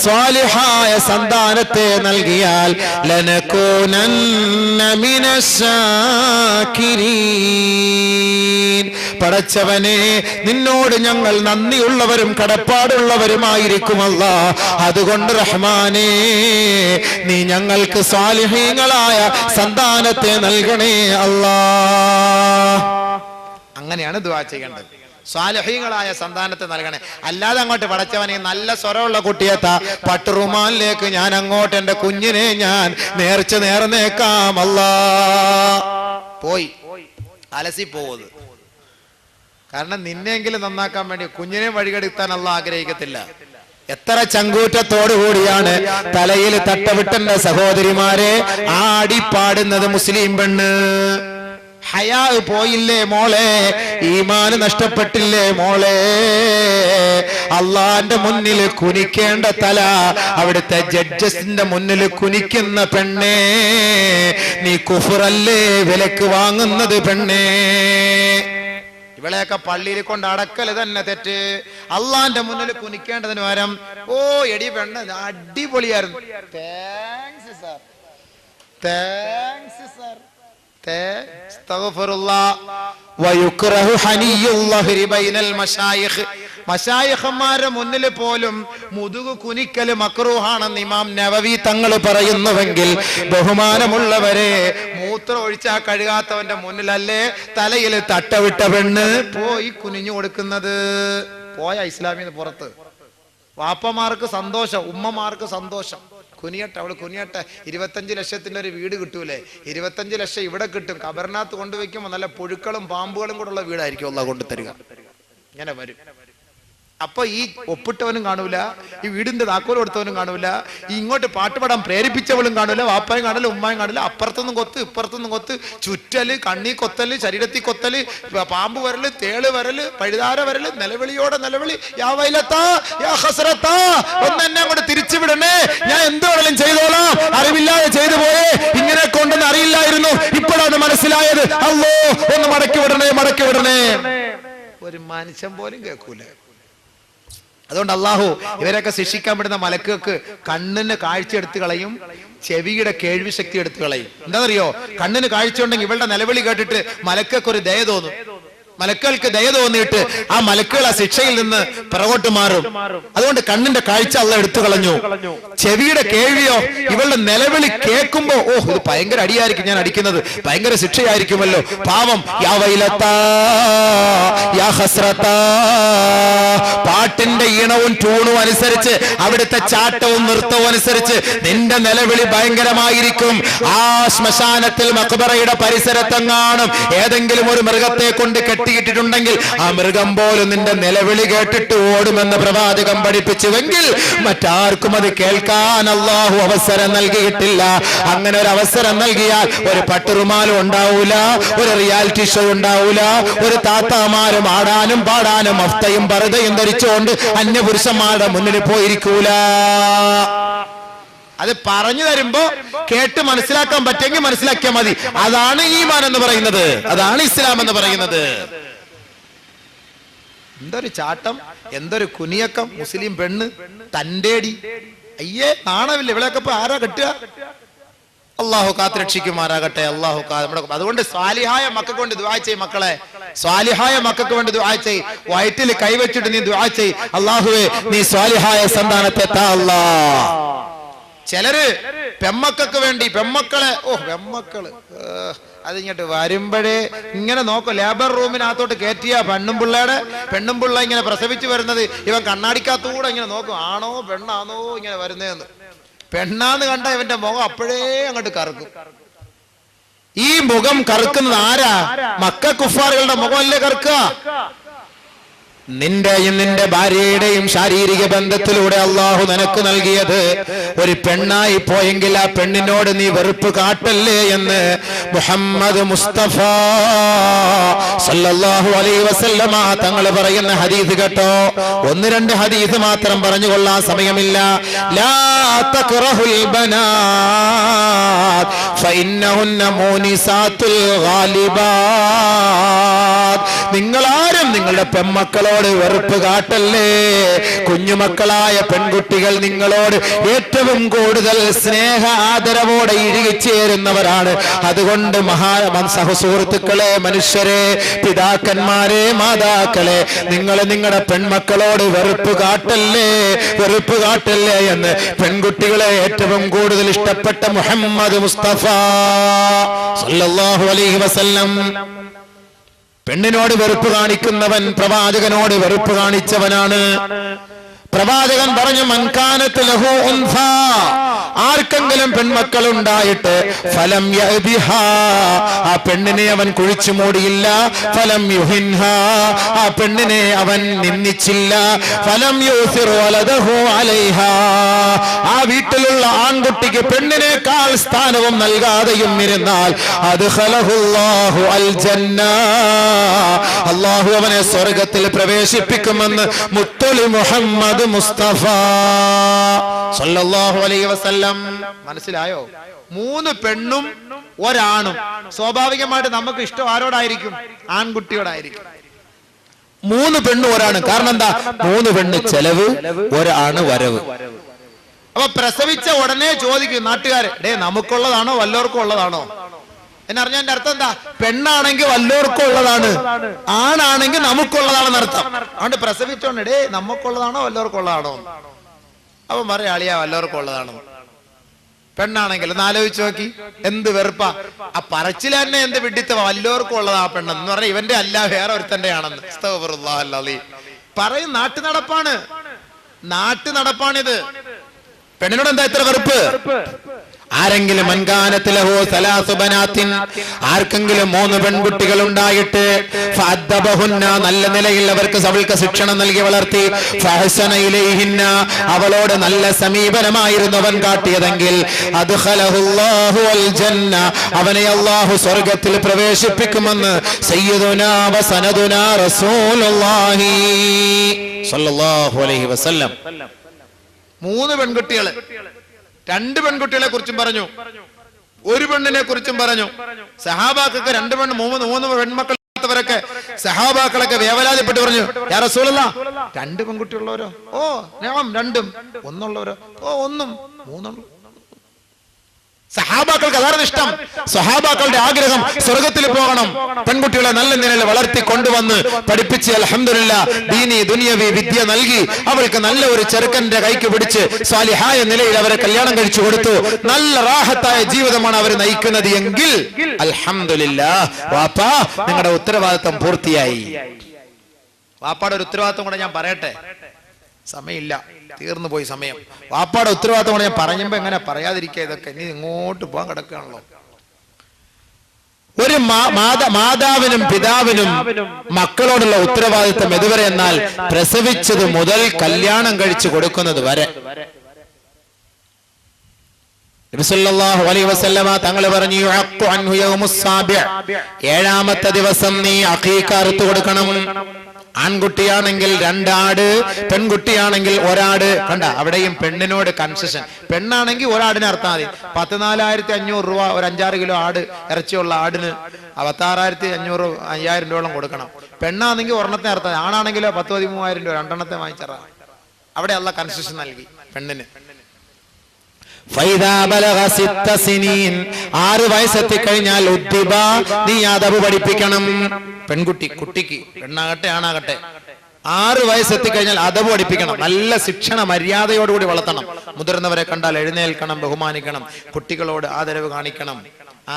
സ്വാലിഹായ സന്താനത്തെ നൽകിയാൽ ലനകൂനന്ന മിനശ്ശാകിരീൻ, പടച്ചവനെ നിന്നോട് ഞങ്ങൾ നന്ദിയുള്ളവരും കടപ്പാടുള്ളവരുമായിരിക്കും അല്ലാഹ്. അതുകൊണ്ട് റഹ്മാനേ, നീ ഞങ്ങൾക്ക് സ്വാലിഹീങ്ങളായ സന്താനത്തെ നൽകണേ അല്ലാഹ്. അങ്ങനെയാണ് ദുആ ചെയ്യേണ്ടത്. സ്വാലിഹീങ്ങളായ സന്താനത്തെ നൽകണേ. അല്ലാതെ അങ്ങോട്ട് പടച്ചവനെ നല്ല സ്വരമുള്ള കുട്ടിയെത്താ പട്ടുറുമാലിലേക്ക് ഞാൻ അങ്ങോട്ട് എന്റെ കുഞ്ഞിനെ ഞാൻ നേർന്നേക്കാം അല്ലാഹ്. പോയി അലസി പോകുന്നത്. കാരണം നിന്നെങ്കിലും നന്നാക്കാൻ വേണ്ടി കുഞ്ഞിനെ വഴികെടുത്താൻ അല്ലാഹ് ആഗ്രഹിക്കത്തില്ല. എത്ര ചങ്കൂറ്റത്തോടുകൂടിയാണ് തലയിൽ തട്ടവിട്ടന്റെ സഹോദരിമാരെ ആടിപ്പാടുന്നത് മുസ്ലിം പെണ്ണ്. ഹയാ പോയില്ലേ മോളെ, ഈമാന് നഷ്ടപ്പെട്ടില്ലേ മോളെ, അള്ളാന്റെ മുന്നിൽ കുനിക്കേണ്ട തല അവിടുത്തെ ജഡ്ജസിന്റെ മുന്നിൽ കുനിക്കുന്ന പെണ്ണേ, നീ കുഫറല്ലേ വിലക്ക് വാങ്ങുന്നത് പെണ്ണേ. ഇവളെയൊക്കെ പള്ളിയിൽ കൊണ്ട് അടക്കല് തന്നെ തെറ്റ്. അള്ളാന്റെ മുന്നിൽ കുനിക്കേണ്ടതിന് പകരം ഓ എടി പെണ്ണ് അടിപൊളിയായിരുന്നു, താങ്ക്സ് സാർ, താങ്ക്സ് സാർ. മശായിഖന്മാരുടെ മുന്നിൽ പോലും മുതുകു കുനിക്കല് മക്രൂഹാണെന്ന് ഇമാം നവവി തങ്ങൾ പറയുന്നുവെങ്കിൽ ബഹുമാനമുള്ളവരെ മൂത്രം ഒഴിച്ചാ കഴുകാത്തവന്റെ മുന്നിലല്ലേ തലയിൽ തട്ടവിട്ട പെണ്ണ് പോയി കുനിഞ്ഞു കൊടുക്കുന്നത്? പോയ ഇസ്ലാമിന് പുറത്ത്. വാപ്പമാർക്ക് സന്തോഷം, ഉമ്മമാർക്ക് സന്തോഷം. കുനിയട്ടെ, അവള് കുനിയട്ടെ. 25 ലക്ഷത്തിന്റെ ഒരു വീട് കിട്ടൂലേ? 25 ലക്ഷം ഇവിടെ കിട്ടും. കബറിനകത്ത് കൊണ്ടുവയ്ക്കുമ്പോൾ നല്ല പുഴുക്കളും പാമ്പുകളും കൂടെ ഉള്ള വീടായിരിക്കും അള്ളാഹ് കൊണ്ടുതരിക. ഇങ്ങനെ വരും. അപ്പൊ ഈ ഒപ്പിട്ടവനും കാണൂല, ഈ വീടിന്റെ താക്കോൽ കൊടുത്തവനും കാണൂല, ഈ ഇങ്ങോട്ട് പാട്ടുപാടാൻ പ്രേരിപ്പിച്ചവളും കാണൂല, വാപ്പായും കാണില്ല, ഉമ്മായും കാണില്ല. അപ്പുറത്തൊന്നും കൊത്ത്, ഇപ്പുറത്തൊന്നും കൊത്ത്, ചുറ്റല്, കണ്ണി കൊത്തല്, ശരീരത്തിൽ കൊത്തല്, പാമ്പ് വരല്, തേള് വരല്, പഴുതാര വരല്, നിലവിളിയോടെ നിലവിളി. യാ വൈലത്താ, യാ ഹസ്രത്താ, ഒന്ന് എന്നെ അങ്ങോട്ട് തിരിച്ചുവിടണേ, ഞാൻ എന്തുവേണേലും ചെയ്തോളാം, അറിവില്ലാതെ ചെയ്തു പോയേ, ഇങ്ങനെ കൊണ്ടെന്ന് അറിയില്ലായിരുന്നു, ഇപ്പോഴാണ് മനസ്സിലായത്, അല്ലോ ഒന്ന് മടക്കി വിടണേ, മടക്കി വിടണേ. ഒരു മനുഷ്യൻ പോലും കേൾക്കൂല. അതുകൊണ്ട് അള്ളാഹു ഇവരൊക്കെ ശിക്ഷിക്കാൻ പെടുന്ന മലക്കുകൾക്ക് കണ്ണിന് കാഴ്ച എടുത്തു കളയും, ചെവിയുടെ കേൾവി ശക്തി എടുത്തു കളയും. എന്താണെന്നറിയോ? കണ്ണിന് കാഴ്ച ഉണ്ടെങ്കിൽ ഇവളുടെ നിലവിളി കേട്ടിട്ട് മലക്കുകൾക്ക് ഒരു ദയ തോന്നും. മലക്കുകൾക്ക് ദയ തോന്നിയിട്ട് ആ മലക്കുകൾ ആ ശിക്ഷയിൽ നിന്ന് പിറകോട്ട് മാറും. അതുകൊണ്ട് കണ്ണിന്റെ കാഴ്ച അള്ളാഹ് എടുത്തു കളഞ്ഞു. ചെവിയുടെ കേൾവിയോ ഇവളുടെ നിലവിളി കേൾക്കുമ്പോ ഇത് ഭയങ്കര അടിയായിരിക്കും, ഞാൻ അടിക്കുന്നത് ഭയങ്കര ശിക്ഷയായിരിക്കുമല്ലോ, പാവം. യാ വൈലത്താ, യാ ഹസ്രത്താ. പാട്ടിന്റെ ഈണവും ട്യൂണും അനുസരിച്ച്, അവിടുത്തെ ചാട്ടവും നൃത്തവും അനുസരിച്ച് നിന്റെ നിലവിളി ഭയങ്കരമായിരിക്കും. ആ ശ്മശാനത്തിൽ മഖ്ബറയുടെ പരിസരത്തെങ്ങാനും ഏതെങ്കിലും ഒരു മൃഗത്തെ കൊണ്ട് കെട്ടിയിട്ടിട്ടുണ്ടെങ്കിൽ ആ മൃഗം പോലും നിന്റെ നിലവിളി കേട്ടിട്ട് ഓടുമെന്ന് പ്രവാചകൻ പഠിപ്പിച്ചുവെങ്കിൽ മറ്റാർക്കും അത് കേൾക്കാൻ അള്ളാഹു അവസരം നൽകിയിട്ടില്ല. അങ്ങനെ ഒരു അവസരം നൽകിയാൽ ഒരു പട്ടുറുമാലും ഉണ്ടാവൂല, ഒരു റിയാലിറ്റി ഷോ ഉണ്ടാവൂല, ഒരു താത്താമാരും ആടാനും പാടാനും അഫ്തയും പർദയും ധരിച്ചുകൊണ്ട് അന്യപുരുഷന്മാരുടെ മുന്നിൽ പോയിരിക്കൂല. അത് പറഞ്ഞു തരുമ്പോ കേട്ട് മനസ്സിലാക്കാൻ പറ്റുമെങ്കിൽ മനസ്സിലാക്കിയാൽ മതി. അതാണ് ഈമാൻ എന്ന് പറയുന്നത്, അതാണ് ഇസ്ലാം എന്ന് പറയുന്നത്. എന്തൊരു ചാട്ടം, എന്തൊരു കുനിയക്കം. മുസ്ലിം പെണ്ണ് തന്റേടി. അയ്യേ, നാണമില്ല. ഇവിടെയൊക്കെ ഇപ്പൊ ആരാ കെട്ടുക? അള്ളാഹു കാത്തുരക്ഷിക്കുമാറാകട്ടെ. അള്ളാഹു അതുകൊണ്ട് സ്വാലിഹായ മക്കൾക്ക് വേണ്ടി ദുആ ചെയ്യ് മക്കളെ. സ്വാലിഹായ മക്കൾക്ക് വേണ്ടി ദുആ ചെയ്യ്. വയറ്റിൽ കൈവച്ചിട്ട് നീ ദുആ ചെയ്യ്, അള്ളാഹുവേ നീ സ്വാലിഹായ സന്താനത്തെ താ അല്ലാഹ്. ചിലര് പെമ്മക്കൾക്ക് വേണ്ടി പെമ്മക്കളെ പെമ്മക്കള് അതിങ്ങോട്ട് വരുമ്പോഴേ ഇങ്ങനെ നോക്കും. ലേബർ റൂമിനകത്തോട്ട് കയറ്റിയ പെണ്ണും പിള്ള ഇങ്ങനെ പ്രസവിച്ചു വരുന്നത് ഇവൻ കണ്ണാടിക്കകത്തൂടെ ഇങ്ങനെ നോക്കും, ആണോ പെണ്ണാണോ ഇങ്ങനെ വരുന്നതെന്ന്. പെണ്ണാന്ന് കണ്ട ഇവന്റെ മുഖം അപ്പോഴേ അങ്ങോട്ട് കറുക്കും. ഈ മുഖം കറുക്കുന്നത് ആരാ? മക്ക കുഫാറുകളുടെ മുഖമല്ലേ കറുക്കുക? നിന്റെയും നിന്റെ ഭാര്യയുടെയും ശാരീരിക ബന്ധത്തിലൂടെ അള്ളാഹു നിനക്ക് നൽകിയത് ഒരു പെണ്ണായി പോയെങ്കിൽ ആ പെണ്ണിനോട് നീ വെറുപ്പ് കാട്ടല്ലേ എന്ന് മുഹമ്മദ് മുസ്തഫ സല്ലല്ലാഹു അലൈഹി വസല്ലമ തങ്ങൾ പറയുന്ന ഹദീസ് കേട്ടോ. 1-2 ഹദീസ് മാത്രം പറഞ്ഞു കൊള്ളാൻ സമയമില്ല. ലാ തക്റഹുൽ ബനാത് ഫഇന്നഹുന്ന മൂനിസാത്തുൽ ഗാലിബാത്. നിങ്ങളാരും നിങ്ങളുടെ പെൺമക്കളോട് വെറുപ്പ് കാട്ടല്ലേ. കുഞ്ഞുമക്കളായ പെൺകുട്ടികൾ നിങ്ങളോട് ഏറ്റവും കൂടുതൽ സ്നേഹ ആദരവോടെ ഇഴുകിച്ചേരുന്നവരാണ്. അതുകൊണ്ട് സഹസുഹൃത്തുക്കളെ, മനുഷ്യരെ, പിതാക്കന്മാരെ, മാതാക്കളെ, നിങ്ങൾ നിങ്ങളുടെ പെൺമക്കളോട് വെറുപ്പ് കാട്ടല്ലേ, വെറുപ്പ് കാട്ടല്ലേ എന്ന് പെൺകുട്ടികളെ ഏറ്റവും കൂടുതൽ ഇഷ്ടപ്പെട്ട മുഹമ്മദ് മുസ്തഫ സല്ലല്ലാഹു അലൈഹി വസല്ലം. പെണ്ണിനോട് വെറുപ്പ് കാണിക്കുന്നവൻ പ്രവാചകനോട് വെറുപ്പ് കാണിച്ചവനാണ്. പ്രവാചകൻ പറഞ്ഞു, മൻകാനത്ത് ലഹു ഉൻഫ, ആർക്കെങ്കിലും പെൺമക്കൾ ഉണ്ടായിട്ട് ഫലം യഅ്ബിഹാ, ആ പെണ്ണിനെ അവൻ കുഴിച്ചു മൂടിയില്ല. ഫലം യുഹിൻഹാ, ആ പെണ്ണിനെ അവൻ നിന്ദിച്ചില്ല. ഫലം യൂസിറു വലദഹു അലൈഹാ, ആ വീട്ടിലുള്ള ആൺകുട്ടിക്ക് പെണ്ണിനേക്കാൾ സ്ഥാനവും നൽകാതെയും ഇരുന്നാൽ അദ്ഖലഹുല്ലാഹു അൽ ജന്ന, അല്ലാഹു അവനെ സ്വർഗ്ഗത്തിൽ പ്രവേശിപ്പിക്കുമെന്ന് മുത്തുൽ മുഹമ്മദ് മുസ്തഫ സല്ലല്ലാഹു അലൈഹി വസല്ലം. മനസ്സിലായോ? 3 പെണ്ണും ഒരാണും. സ്വാഭാവികമായിട്ട് നമുക്ക് ഇഷ്ടം ആരോടായിരിക്കും? ആൺകുട്ടിയോടായിരിക്കും. 3 പെണ്ണും ഒരാണ്. കാരണം എന്താ? 3 പെണ്ണ് ചെലവ്, ഒരാണ് വരവ്. അപ്പൊ പ്രസവിച്ച ഉടനെ ചോദിക്കും നാട്ടുകാരെ, നമുക്കുള്ളതാണോ വല്ലവർക്കും ഉള്ളതാണോ? എന്നറിഞ്ഞ എന്റെ അർത്ഥം എന്താ? പെണ്ണാണെങ്കിൽ വല്ലവർക്കും ഉള്ളതാണ്, ആണാണെങ്കിൽ നമുക്കുള്ളതാണെന്ന് അർത്ഥം. അതുകൊണ്ട് പ്രസവിച്ചോണ്ട് നമുക്കുള്ളതാണോ വല്ലവർക്കും ഉള്ളതാണോ? അവൻ പറയാ അളിയാ വല്ലവർക്കും ഉള്ളതാണോ. പെണ്ണാണെങ്കിൽ ഒന്ന് ആലോചിച്ച് നോക്കി, എന്ത് വെറുപ്പാ. ആ പറച്ചിൽ തന്നെ എന്ത് വിഡിത്ത, വല്ലവർക്കും ഉള്ളതാ പെണ്ണെന്ന് പറഞ്ഞാൽ ഇവന്റെ അല്ല വേറെ ഒരുത്തന്റെ ആണെന്ന്. പറയും നാട്ടു നടപ്പാണ്, നാട്ടു നടപ്പാണിത്. പെണ്ണിനോട് എന്താ ഇത്ര വെറുപ്പ്? ആരെങ്കിലും ആർക്കെങ്കിലും 3 പെൺകുട്ടികൾ ഉണ്ടായിട്ട് നല്ല നിലയിൽ അവൾക്ക് ശിക്ഷണം നൽകി വളർത്തി, അവളോട് നല്ല സമീപനമായിരുന്നു അവൻ കാട്ടിയതെങ്കിൽ അവനെ അല്ലാഹു സ്വർഗത്തിൽ പ്രവേശിപ്പിക്കുമെന്ന് സയ്യിദുനാ വസനദുനാ റസൂലുള്ളാഹി സ്വല്ലല്ലാഹു അലൈഹി വസല്ലം. 3 പെൺകുട്ടികൾ, 2 പെൺകുട്ടികളെ കുറിച്ചും പറഞ്ഞു, 1 പെണ്ണിനെ കുറിച്ചും പറഞ്ഞു. സഹാബാക്കൾക്ക് 2 പെണ്ണ് 3 പെൺമക്കളവരൊക്കെ സഹാബാക്കളൊക്കെ വേവലാതിപ്പെട്ട് പറഞ്ഞു, യാ റസൂലല്ലാഹ് 2 പെൺകുട്ടിയുള്ളവരോ? ഓ ഞാൻ 2ഉം. 1ഉള്ളവരോ? ഓ 1ഉം 3ഉം. സഹാബാക്കൾക്ക് അതാണ് ഇഷ്ടം. സഹാബാക്കളുടെ ആഗ്രഹം സ്വർഗത്തിൽ പോകണം. പെൺകുട്ടികളെ നല്ല നിലയിൽ വളർത്തി കൊണ്ടുവന്ന് പഠിപ്പിച്ച് അൽഹംദുലില്ലാഹ് ദീനി ദുനിയവി വിദ്യ നൽകി അവർക്ക് നല്ല ഒരു ചെറുക്കന്റെ കൈക്ക് പിടിച്ച് സാലിഹായ നിലയിൽ അവരെ കല്യാണം കഴിച്ചു കൊടുത്തു. നല്ല റാഹത്തായ ജീവിതമാണ് അവർ നയിക്കുന്നത് എങ്കിൽ അൽഹംദുലില്ലാഹ് വാപ്പാ നിങ്ങളുടെ ഉത്തരവാദിത്വം പൂർത്തിയായി. വാപ്പാടെ ഒരു ഉത്തരവാദിത്വം കൂടെ ഞാൻ പറയട്ടെ, സമയമില്ല, തീർന്നു പോയി സമയം. വാപ്പാടെ ഉത്തരവാദിത്വം കൂടെ ഞാൻ പറയുമ്പോ എങ്ങനെ പറയാതിരിക്കുക? ഇതൊക്കെ ഇനി ഇങ്ങോട്ട് പോകാൻ കിടക്കുകയാണല്ലോ. ഒരു മാതാവിനും പിതാവിനും മക്കളോടുള്ള ഉത്തരവാദിത്വം എതുവരെ എന്നാൽ പ്രസവിച്ചത് മുതൽ കല്യാണം കഴിച്ചു കൊടുക്കുന്നത് വരെ. നബി സല്ലല്ലാഹു അലൈഹി വസല്ലമ തങ്ങൾ പറഞ്ഞു, 7ാമത്തെ ദിവസം നീ അഖീഖ അറുത്തു കൊടുക്കണം. ആൺകുട്ടിയാണെങ്കിൽ 2 ആട്, പെൺകുട്ടിയാണെങ്കിൽ 1 ആട്. കണ്ട, അവിടെയും പെണ്ണിനോട് കൺസെഷൻ. പെണ്ണാണെങ്കിൽ 1 ആടിന് അർത്ഥം മതി. 14,500 രൂപ ഒരു 5-6 കിലോ ആട് ഇറച്ചിയുള്ള ആടിന് 16,500 5,000 രൂപയോളം കൊടുക്കണം. പെണ്ണാണെങ്കിൽ 1 അർത്ഥം, ആണാണെങ്കിലോ 10-13,000 രൂപ 2 വാങ്ങിച്ചറ. അവിടെ അല്ല കൺസെഷൻ നൽകി പെണ്ണിന്. 6 വയസ്സെത്തി കഴിഞ്ഞാൽ നീ അദബ് പഠിപ്പിക്കണം. പെൺകുട്ടി, കുട്ടിക്ക്, പെണ്ണാകട്ടെ ആണാകട്ടെ, 6 വയസ്സെത്തി കഴിഞ്ഞാൽ അദബ് പഠിപ്പിക്കണം. നല്ല ശിക്ഷണ മര്യാദയോടുകൂടി വളർത്തണം. മുതിർന്നവരെ കണ്ടാൽ എഴുന്നേൽക്കണം, ബഹുമാനിക്കണം, കുട്ടികളോട് ആദരവ് കാണിക്കണം.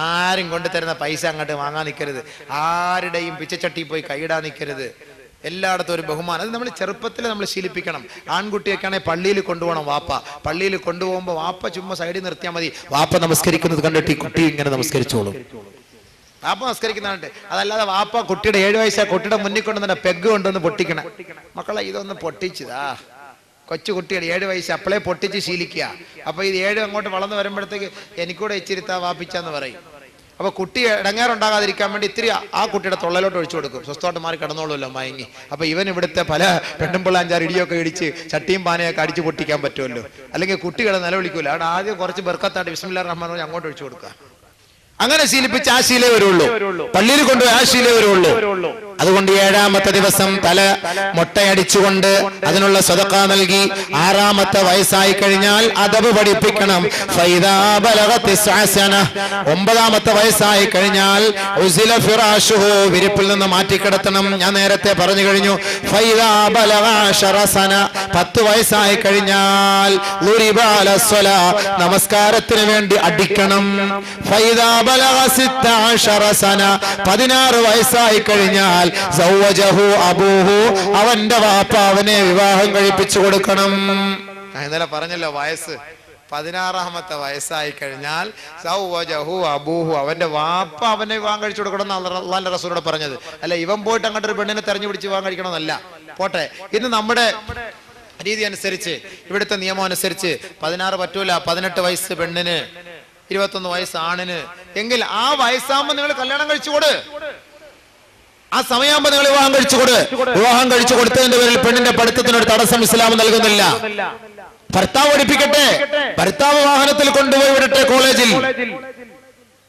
ആരും കൊണ്ടുതരുന്ന പൈസ അങ്ങോട്ട് വാങ്ങാൻ നിൽക്കരുത്. ആരുടെയും പിച്ചച്ചട്ടി പോയി കൈയിടാൻ നിൽക്കരുത്. എല്ലായിടത്തും ഒരു ബഹുമാനം. അത് നമ്മൾ ചെറുപ്പത്തിൽ നമ്മൾ ശീലിപ്പിക്കണം. ആൺകുട്ടിയൊക്കെ ആണെങ്കിൽ പള്ളിയിൽ കൊണ്ടുപോകണം വാപ്പ. പള്ളിയിൽ കൊണ്ടുപോകുമ്പോൾ വാപ്പ ചുമ്മാ സൈഡിൽ നിർത്തിയാൽ മതി. വാപ്പ നമസ്കരിക്കുന്നത് കണ്ടിട്ട് ഈ കുട്ടി ഇങ്ങനെ നമസ്കരിച്ചോളും. വാപ്പ നമസ്കരിക്കുന്നുണ്ട്. അതല്ലാതെ വാപ്പ കുട്ടിയുടെ 7 വയസ്സാ കുട്ടിയുടെ മുന്നിൽ കൊണ്ടുവന്ന പെഗ് കൊണ്ടുവന്ന് പൊട്ടിക്കണം. മക്കളെ ഇതൊന്ന് പൊട്ടിച്ചതാ, കൊച്ചു കുട്ടിയുടെ 7 വയസ്സ് അപ്പളെ പൊട്ടിച്ച് ശീലിക്കുക. അപ്പൊ ഇത് 7 അങ്ങോട്ട് വളർന്നു വരുമ്പോഴത്തേക്ക് എനിക്കൂടെ ഇച്ചിരിത്താ വാപ്പിച്ചാന്ന് പറയും. അപ്പൊ കുട്ടി ഇടങ്ങേറുണ്ടാകാതിരിക്കാൻ വേണ്ടി ഇത്തിരി ആ കുട്ടിയുടെ തൊള്ളലോട്ട് ഒഴിച്ചു കൊടുക്കും. സ്വസ്ഥമായിട്ട് മാറി കിടന്നോളൂല്ലോ മയങ്ങി. അപ്പൊ ഇവൻ ഇവിടുത്തെ പല പെണ്ണുമ്പിള്ള 5-6 ഇടിയൊക്കെ ഇടിച്ച് ചട്ടിയും പാനയൊക്കെ അടിച്ച് പൊട്ടിക്കാൻ പറ്റുമല്ലോ. അല്ലെങ്കിൽ കുട്ടികളെ നിലവിളിക്കൂല. അവിടെ ആദ്യം കുറച്ച് ബർക്കത്തായിട്ട് ബിസ്മില്ലാഹിർ റഹ്മാനിർ റഹീം അങ്ങോട്ട് ഒഴിച്ചു കൊടുക്കുക. അങ്ങനെ ശീലിപ്പിച്ച് ആ ശീലേ വരുള്ളൂ. പള്ളിയിൽ കൊണ്ടുപോയി ആ ശീലേ വരുള്ളൂ. അതുകൊണ്ട് 7ാമത്തെ ദിവസം തല മൊട്ടയടിച്ചുകൊണ്ട് അതിനുള്ള സദഖ നൽകി. 6ാമത്തെ വയസ്സായി കഴിഞ്ഞാൽ അദബ് പഠിപ്പിക്കണം. 9ാമത്തെ വയസ്സായി കഴിഞ്ഞാൽ വിരിപ്പിൽ നിന്ന് മാറ്റിക്കിടത്തണം. ഞാൻ നേരത്തെ പറഞ്ഞു കഴിഞ്ഞു. 10 വയസ്സായി കഴിഞ്ഞാൽ നമസ്കാരത്തിന് വേണ്ടി അടിക്കണം. 16 വയസ്സായി കഴിഞ്ഞാൽ അവന്റെ വാപ്പ അവനെ വിവാഹം കഴിപ്പിച്ചു കൊടുക്കണം. ഇന്നലെ പറഞ്ഞല്ലോ വയസ്സ്. 16ാമത്തെ വയസ്സായി കഴിഞ്ഞാൽ സൗവജഹു അബൂഹു അവന്റെ വാപ്പ അവനെ വിവാഹം കഴിച്ചു കൊടുക്കണം എന്ന് അല്ലാഹുവിന്റെ റസൂലോട് പറഞ്ഞത്. അല്ല ഇവൻ പോയിട്ട് അങ്ങോട്ട് ഒരു പെണ്ണിനെ തെരഞ്ഞു പിടിച്ച് വിവാഹം കഴിക്കണമെന്നല്ല. പോട്ടെ, ഇന്ന് നമ്മുടെ രീതി അനുസരിച്ച്, ഇവിടുത്തെ നിയമം അനുസരിച്ച് 16 പറ്റൂല. 18 വയസ്സ് പെണ്ണിന്, 21 വയസ്സ് ആണിന്. എങ്കിൽ ആ വയസ്സാകുമ്പോ നിങ്ങൾ കല്യാണം കഴിച്ചുകൊട്. ആ സമയമാകുമ്പോ നിങ്ങൾ വിവാഹം കഴിച്ചുകൊട്. വിവാഹം കഴിച്ചു കൊടുത്തതിന്റെ പേരിൽ പെണ്ണിന്റെ പഠിത്തത്തിനൊരു തടസ്സം ഇസ്ലാം നൽകുന്നില്ല. ഭർത്താവ് പഠിപ്പിക്കട്ടെ, ഭർത്താവ് വാഹനത്തിൽ കൊണ്ടുപോയി വിടട്ടെ കോളേജിൽ.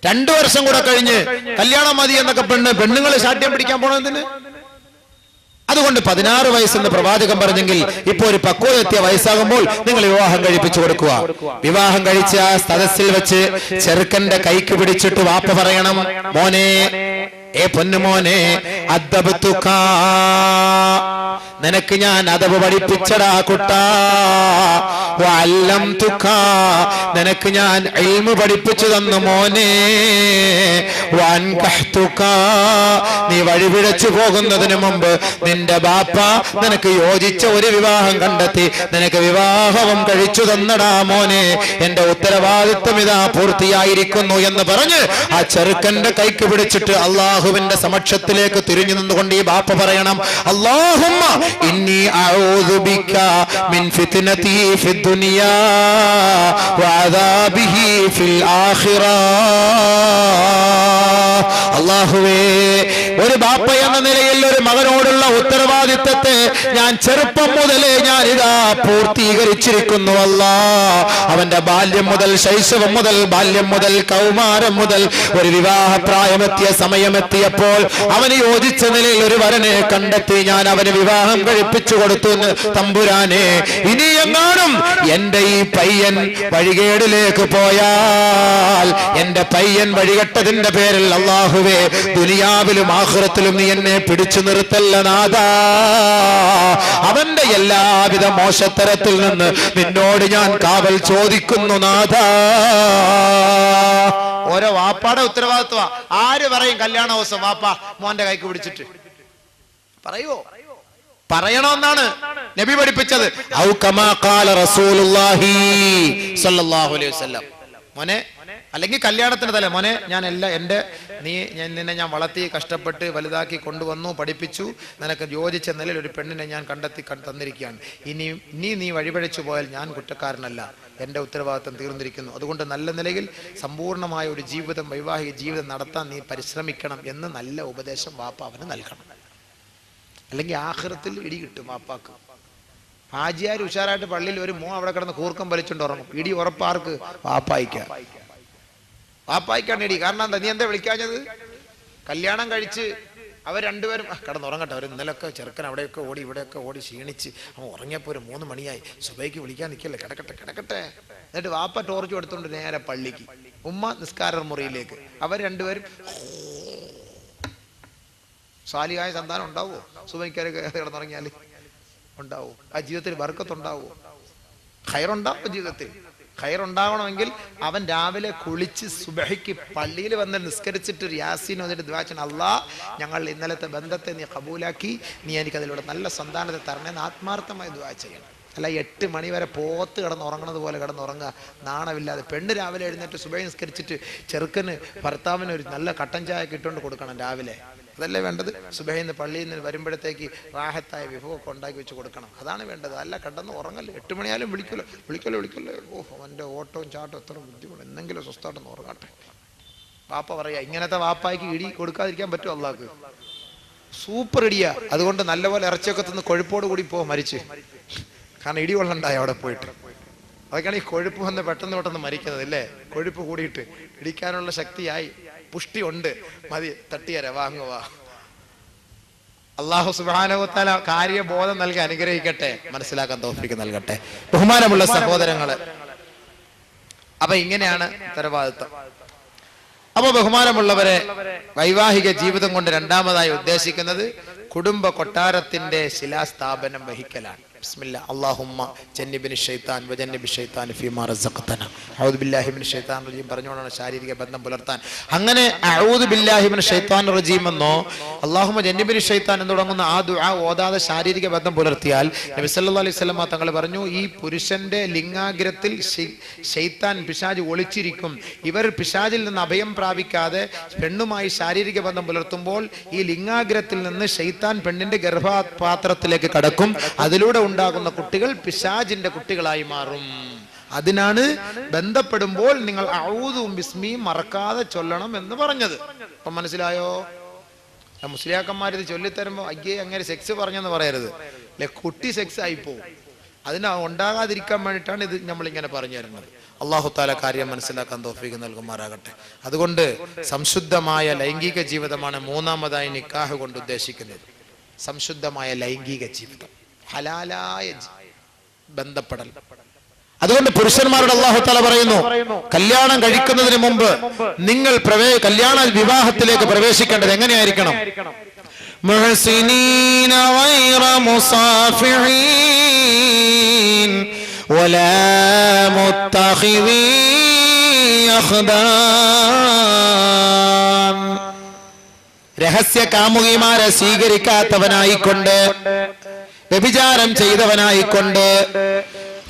2 വർഷം കൂടെ കഴിഞ്ഞ് കല്യാണം മതി എന്നൊക്കെ പെണ്ണുങ്ങൾ ശാഠ്യം പിടിക്കാൻ പോണതിന് അതുകൊണ്ട് 16 വയസ്സെന്ന് പ്രവാചകൻ പറഞ്ഞെങ്കിൽ ഇപ്പൊ ഒരു പക്വതെത്തിയ വയസ്സാകുമ്പോൾ നിങ്ങൾ വിവാഹം കഴിപ്പിച്ചു കൊടുക്കുക. വിവാഹം കഴിച്ച ആ സദസ്സിൽ വെച്ച് ചെറുക്കന്റെ കൈക്ക് പിടിച്ചിട്ട് വാപ്പ പറയണം, മോനെ, ഏ പൊന്നുമോനെ, അദ്ദബ്തുകാ, നിനക്ക് ഞാൻ അദബ് പഠിപ്പിച്ചടാ കുട്ടാ, വഅല്ലംതുകാ, നിനക്ക് ഞാൻ ഇൽമു പഠിപ്പിച്ചു തന്നു മോനെ, വഅൻകഹ്തുകാ, നീ വഴിപിഴച്ചു പോകുന്നതിന് മുമ്പ് നിന്റെ ബാപ്പ നിനക്ക് യോജിച്ച ഒരു വിവാഹം കണ്ടെത്തി നിനക്ക് വിവാഹവും കഴിച്ചു തന്നടാ മോനെ, എന്റെ ഉത്തരവാദിത്വം ഇതാ പൂർത്തിയായിരിക്കുന്നു എന്ന് പറഞ്ഞ് ആ ചെറുക്കന്റെ കൈക്ക് പിടിച്ചിട്ട് അള്ളാഹുവിന്റെ സമക്ഷത്തിലേക്ക് തിരിഞ്ഞു നിന്നുകൊണ്ട് ഈ ബാപ്പ പറയണം, അല്ലാഹുമ്മ ഇന്നി അഊദു ബിക മിൻ ഫിത്നതി ഫിദ് ദുനിയാ വഅദാബിഹി ഫിൽ ആഖിറ. അല്ലാഹുവേ, ഒരു ബാപ്പ എന്ന നിലയിൽ ഒരു മകനോടുള്ള ഉത്തരവാദിത്തത്തെ ഞാൻ ചെറുപ്പം മുതലേ ഞാൻ ഇതാ പൂർത്തീകരിച്ചിരിക്കുന്നു. അല്ലാ, അവന്റെ ബാല്യം മുതൽ, ശൈശവം മുതൽ, ബാല്യം മുതൽ, കൗമാരം മുതൽ ഒരു വിവാഹപ്രായമെത്തിയ സമയമെത്തിയപ്പോൾ അവന് യോജിച്ച നിലയിൽ ഒരു വരനെ കണ്ടെത്തി ഞാൻ അവന് വിവാഹം കഴിപ്പിച്ചു കൊടുത്തു. തമ്പുരാനെ, ഇനി എങ്ങാനും എന്റെ ഈ പയ്യൻ വഴികേടിലേക്ക് പോയാൽ, എന്റെ പയ്യൻ വഴികെട്ടതിന്റെ പേരിൽ അല്ലാഹുവേ, ദുനിയാവിലും ആഖിറത്തിലും നീ എന്നെ പിടിച്ചു നിർത്തല്ല നാഥാ. അവന്റെ എല്ലാവിധ മോശത്തരത്തിൽ നിന്ന് നിന്നോട് ഞാൻ കാവൽ ചോദിക്കുന്നു നാഥാ. ഓരോ വാപ്പാടെ ഉത്തരവാദിത്വ. ആര് പറയും കല്യാണ ദിവസം വാപ്പ മോന്റെ കൈക്ക് പിടിച്ചിട്ട് പറയോ? പറയണമെന്നാണ് നബി പഠിപ്പിച്ചത്. ഔ കമാ ഖാല റസൂലുള്ളാഹി സ്വല്ലല്ലാഹു അലൈഹി വസല്ലം. മോനെ, അല്ലെങ്കിൽ കല്യാണത്തിന് തലേ, മോനെ, ഞാൻ നിന്നെ ഞാൻ വളർത്തി കഷ്ടപ്പെട്ട് വലുതാക്കി കൊണ്ടുവന്നു, പഠിപ്പിച്ചു, നിനക്ക് യോജിച്ച നിലയിൽ ഒരു പെണ്ണിനെ ഞാൻ കണ്ടെത്തി തന്നിരിക്കുകയാണ്. ഇനി നീ വഴിപഴിച്ചു പോയാൽ ഞാൻ കുറ്റക്കാരനല്ല, എൻ്റെ ഉത്തരവാദിത്വം തീർന്നിരിക്കുന്നു. അതുകൊണ്ട് നല്ല നിലയിൽ സമ്പൂർണ്ണമായ ഒരു ജീവിതം, വൈവാഹിക ജീവിതം നടത്താൻ നീ പരിശ്രമിക്കണം എന്ന് നല്ല ഉപദേശം വാപ്പ അവന് നൽകണം. അല്ലെങ്കിൽ ആഖിറത്തിൽ ഇടി കിട്ടും വാപ്പാക്ക്. ഹാജിയാർ ഉഷാറായിട്ട് പള്ളിയിൽ ഒരു അവിടെ കിടന്ന് കൂർക്കം വലിച്ചുകൊണ്ട് ഉറങ്ങും. ഇടി ഉറപ്പാർക്ക്? വാപ്പായിക്കാണ് ഇടി. കാരണം എന്താ? നീ എന്താ വിളിക്കാഞ്ഞത്? കല്യാണം കഴിച്ച് അവർ രണ്ടുപേരും കിടന്നുറങ്ങട്ടെ. അവർ ഇന്നലൊക്കെ ചെറുക്കൻ അവിടെയൊക്കെ ഓടി ഇവിടെയൊക്കെ ഓടി ക്ഷീണിച്ച് അവൻ ഉറങ്ങിയപ്പോൾ ഒരു 3 മണിയായി. സുബൈക്ക് വിളിക്കാൻ നിൽക്കല്ലേ, കിടക്കട്ടെ. എന്നിട്ട് വാപ്പ ടോർച്ച് എടുത്തുകൊണ്ട് നേരെ പള്ളിക്ക്, ഉമ്മ നിസ്കാര മുറിയിലേക്ക്. അവർ രണ്ടുപേരും സാലിഹായ സന്താനം ഉണ്ടാവുമോ? സുബൈക്കാരൊക്കെ കിടന്നുറങ്ങിയാൽ ഉണ്ടാവോ? ആ ജീവിതത്തിൽ ബർക്കത്തുണ്ടാവോ? ഖൈറുണ്ടാവും ജീവിതത്തിൽ. ഖൈറുണ്ടാവണമെങ്കിൽ അവൻ രാവിലെ കുളിച്ച് സുബഹിക്ക് പള്ളിയിൽ വന്ന് നിസ്കരിച്ചിട്ട് യാസീൻ വന്നിട്ട് ദുആ ചെയ്യണം. അല്ലാ, ഞങ്ങൾ ഇന്നലത്തെ ബന്ധത്തെ നീ കബൂലാക്കി, നീ എനിക്ക് അതിലൂടെ നല്ല സന്താനത്തെ തരണേന്ന് ആത്മാർത്ഥമായി ദുആ ചെയ്യണം. അല്ല 8 മണി വരെ പോത്ത് കിടന്നുറങ്ങണത് പോലെ കിടന്നുറങ്ങുക, നാണമില്ലാതെ. പെണ്ണ് രാവിലെ എഴുന്നേറ്റ് സുബഹി നിസ്കരിച്ചിട്ട് ചെറുക്കന് ഭർത്താവിന് ഒരു നല്ല കട്ടൻ ചായ ഇട്ടുകൊണ്ട് കൊടുക്കണം രാവിലെ. അതല്ലേ വേണ്ടത്? സുബഹിന്ന് പള്ളിയിൽ നിന്ന് വരുമ്പോഴത്തേക്ക് റാഹത്തായ വിഭവമൊക്കെ ഉണ്ടാക്കി വെച്ച് കൊടുക്കണം. അതാണ് വേണ്ടത്. അല്ല കിടന്ന് ഉറങ്ങല്ലേ. 8 മണിയാലും വിളിക്കല്ലോ. അവൻ്റെ ഓട്ടവും ചാട്ടവും എത്ര ബുദ്ധിമുട്ട്. എന്തെങ്കിലും സ്വസ്ഥമായിട്ടൊന്ന് ഉറങ്ങട്ടെ. വാപ്പ പറയാ, ഇങ്ങനത്തെ വാപ്പായ്ക്ക് ഇടി കൊടുക്കാതിരിക്കാൻ പറ്റുമോ? അള്ളാഹ്ക്ക് സൂപ്പർ ഇടിയാ. അതുകൊണ്ട് നല്ലപോലെ ഇറച്ചിയൊക്കെ തിന്ന് കൊഴുപ്പോട് കൂടി പോകും മരിച്ച്. കാരണം ഇടി കൊള്ളണ്ടായി അവിടെ പോയിട്ട്. അതൊക്കെയാണ് ഈ കൊഴുപ്പ് വന്ന് പെട്ടെന്ന് മരിക്കുന്നത് അല്ലേ? കൊഴുപ്പ് കൂടിയിട്ട് ഇടിക്കാനുള്ള ശക്തിയായി, പുഷ്ടി ഉണ്ട്, മതി, തട്ടിയര വാങ്ങുക. അല്ലാഹു സുബ്ഹാനഹു വ തആല കാര്യബോധം നൽകി അനുഗ്രഹിക്കട്ടെ, മനസ്സിലാക്കാൻ തൗഫീഖ് നൽകട്ടെ. ബഹുമാനമുള്ള സഹോദരങ്ങളെ, അപ്പൊ ഇങ്ങനെയാണ് ഉത്തരവാദിത്വം. അപ്പൊ ബഹുമാനമുള്ളവരെ, വൈവാഹിക ജീവിതം കൊണ്ട് രണ്ടാമതായി ഉദ്ദേശിക്കുന്നത് കുടുംബ കൊട്ടാരത്തിന്റെ ശിലാസ്ഥാപനം വഹിക്കലാണ്. ബിസ്മില്ലാ അല്ലാഹുമ്മ ജന്നിബിനി ശൈത്താൻ വജന്നിബി ശൈത്താൻ ഫീമാ റസഖതന. അഊദു ബില്ലാഹി മിനശ് ശൈത്താനിർ റജീം പറഞ്ഞുകൊണ്ടാണ് ശാരീരിക ബന്ധം പുലർത്താൻ. അങ്ങനെ അഊദു ബില്ലാഹി മിനശ് ശൈത്താനിർ റജീം എന്നോ അല്ലാഹുമ്മ ജന്നിബിനി ശൈത്താൻ എന്ന് തുടങ്ങുന്ന ആ ദുആ ഓതാതെ ശാരീരിക ബന്ധം പുലർത്തിയാൽ നബി സല്ലല്ലാഹു അലൈഹി വസല്ലം തങ്ങൾ പറഞ്ഞു, ഈ പുരുഷന്റെ ലിംഗാഗ്രത്തിൽ ശൈത്താൻ, പിശാച് ഒളിച്ചിരിക്കും. ഇവർ പിശാചിൽ നിന്ന് അഭയം പ്രാപിക്കാതെ പെണ്ണുമായി ശാരീരിക ബന്ധം പുലർത്തുമ്പോൾ ഈ ലിംഗാഗ്രത്തിൽ നിന്ന് ശൈത്താൻ പെണ്ണിന്റെ ഗർഭപാത്രത്തിലേക്ക് കടക്കും. അതിലൂടെ ഉണ്ടാകുന്ന കുട്ടികൾ പിശാചിന്റെ കുട്ടികളായി മാറും. അതിനാണ് ബന്ധപ്പെടുമ്പോൾ നിങ്ങൾ ഔദും ബിസ്മിയും മറക്കാതെ ചൊല്ലണം എന്ന് പറഞ്ഞത്. അപ്പൊ മനസ്സിലായോ? മുസ്ലിയാക്കന്മാരിത് ചൊല്ലിത്തരുമ്പോ അയ്യേ അങ്ങനെ സെക്സ് പറഞ്ഞെന്ന് പറയരുത് അല്ലെ, കുട്ടി സെക്സ് ആയിപ്പോവും. അതിന് ഉണ്ടാകാതിരിക്കാൻ വേണ്ടിയിട്ടാണ് ഇത് നമ്മളിങ്ങനെ പറഞ്ഞു തരുന്നത്. അല്ലാഹു തആല കാര്യം മനസ്സിലാക്കാൻ തൗഫീഖ് നൽകുമാറാകട്ടെ. അതുകൊണ്ട് സംശുദ്ധമായ ലൈംഗിക ജീവിതമാണ് മൂന്നാമതായി നിക്കാഹ് കൊണ്ട് ഉദ്ദേശിക്കുന്നത്. സംശുദ്ധമായ ലൈംഗിക ജീവിതം, ഹലാലായ ബന്ധപ്പെടൽ. അതുകൊണ്ട് പുരുഷന്മാരോട് അല്ലാഹു തആല പറയുന്നു, കല്യാണം കഴിക്കുന്നതിന് മുമ്പ് നിങ്ങൾ കല്യാണ വിവാഹത്തിലേക്ക് പ്രവേശിക്കേണ്ടത് എങ്ങനെയായിരിക്കണം? മുഹ്സിനീന ഗൈറ മുസാഫിഈൻ വലാ മുത്തഖിദീ അഖ്ദാൻ. രഹസ്യ കാമുകിമാരെ സ്വീകരിക്കാത്തവനായിക്കൊണ്ട്, വ്യഭിചാരം ചെയ്തവനായിക്കൊണ്ട്,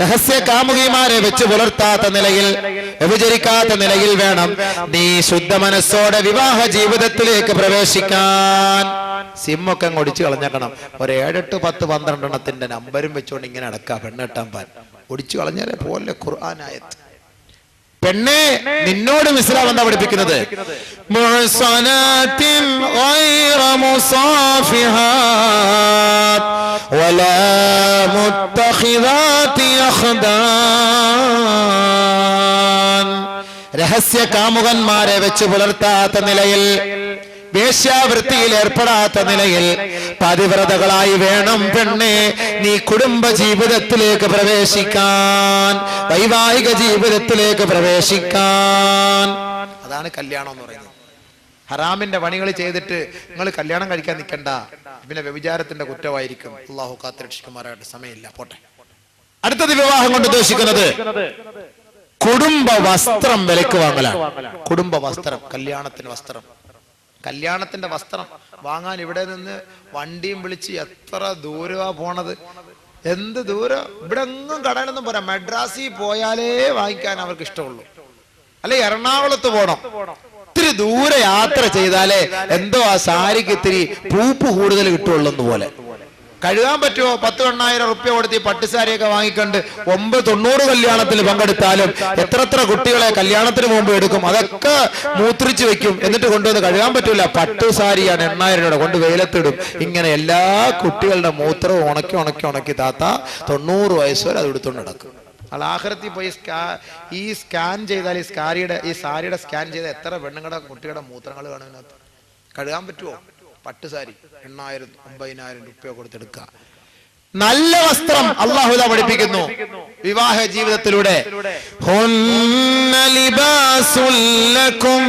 രഹസ്യ കാമുകിമാരെ വെച്ച് പുലർത്താത്ത നിലയിൽ, വ്യഭിചരിക്കാത്ത നിലയിൽ വേണം നീ ശുദ്ധ മനസ്സോടെ വിവാഹ ജീവിതത്തിലേക്ക് പ്രവേശിക്കാൻ. സിമ്മൊക്കെ ഒടിച്ചു കളഞ്ഞേക്കണം. ഒരു 7, 8, 10, 12 എണ്ണത്തിന്റെ നമ്പരും വെച്ചുകൊണ്ട് ഇങ്ങനെ അടക്കാം. പെണ്ണെട്ടാൻ പാൻ ഒടിച്ചു കളഞ്ഞാലേ പോലെ ഖുർആനായത്ത്. പെണ്ണെ, നിന്നോടും ഇസ്ലാം എന്താ പഠിപ്പിക്കുന്നത്? മുഹ്സനാത്തിൻ ഗൈറ മുസാഫിഹാത്ത് വലാ മുത്തഖിദാതി അഖ്ദാൻ. രഹസ്യ കാമുകന്മാരെ വെച്ച് പുലർത്താത്ത നിലയിൽ, വേശ്യാവൃത്തിയിൽ ഏർപ്പെടാത്ത നിലയിൽ പതിവ്രതകളായി വേണം പെണ്ണെ നീ കുടുംബ ജീവിതത്തിലേക്ക് പ്രവേശിക്കാൻ, വൈവാഹിക ജീവിതത്തിലേക്ക് പ്രവേശിക്കാൻ. അതാണ് കല്യാണം എന്ന് പറയുന്നത്. ഹറാമിന്റെ പണികൾ ചെയ്തിട്ട് നിങ്ങൾ കല്യാണം കഴിക്കാൻ നിൽക്കണ്ട, പിന്നെ വ്യഭിചാരത്തിന്റെ കുറ്റമായിരിക്കും. അല്ലാഹു കാത്തുരക്ഷിക്കുമാറാകട്ടെ. സമയമില്ല, പോട്ടെ. അടുത്തത് വിവാഹം കൊണ്ട് ഉദ്ദേശിക്കുന്നത് കുടുംബ വസ്ത്രം വിലക്ക് വാങ്ങലാണ്. കുടുംബ വസ്ത്രം, കല്യാണത്തിന് വസ്ത്രം. കല്യാണത്തിന്റെ വസ്ത്രം വാങ്ങാൻ ഇവിടെ നിന്ന് വണ്ടിയും വിളിച്ച് എത്ര ദൂരമാ പോണത്, എന്ത് ദൂരം. ഇവിടെ ഒന്നും കടയിലൊന്നും പോരാ, മദ്രാസിൽ പോയാലേ വാങ്ങിക്കാൻ അവർക്ക് ഇഷ്ടമുള്ളൂ. അല്ലെ എറണാകുളത്ത് പോണം, ഇത്തിരി ദൂരെ യാത്ര ചെയ്താലേ എന്തോ ആ സാരിക്ക് ഇത്തിരി പൂപ്പ് കൂടുതൽ കിട്ടുള്ളൂ പോലെ. കഴുകാൻ പറ്റുമോ? 10,000 റുപ്യ കൊടുത്ത് ഈ പട്ടുസാരിയൊക്കെ വാങ്ങിക്കൊണ്ട് 990 കല്യാണത്തിൽ പങ്കെടുത്താലും എത്ര കുട്ടികളെ കല്യാണത്തിന് മുമ്പ് എടുക്കും, അതൊക്കെ മൂത്രിച്ച് വെക്കും, എന്നിട്ട് കൊണ്ടുവന്ന് കഴുകാൻ പറ്റൂല. പട്ടുസാരിയാണ് 8,000 രൂപ കൊണ്ട് വെയിലത്തിടും. ഇങ്ങനെ എല്ലാ കുട്ടികളുടെ മൂത്രവും ഉണക്കി താത്ത 90 വയസ്സ് വരെ അത് എടുത്തുകൊണ്ട് നടക്കും. ആഖിറത്തിൽ പോയി ഈ സ്കാൻ ചെയ്താൽ, ഈ സാരിയുടെ സ്കാൻ ചെയ്ത എത്ര പെണ്ണുങ്ങളുടെ കുട്ടികളുടെ മൂത്രങ്ങൾ കാണും ഇതിനകത്ത്. കഴുകാൻ പറ്റുമോ? പട്ടുസാരി 8,000 9,000 റുപ്യ കൊടുത്തെടുക്കുക. നല്ല വസ്ത്രം അല്ലാഹു തആല പഠിപ്പിക്കുന്നു വിവാഹ ജീവിതത്തിലൂടെ. ഹുന്ന ലിബാസുൽ ലക്കും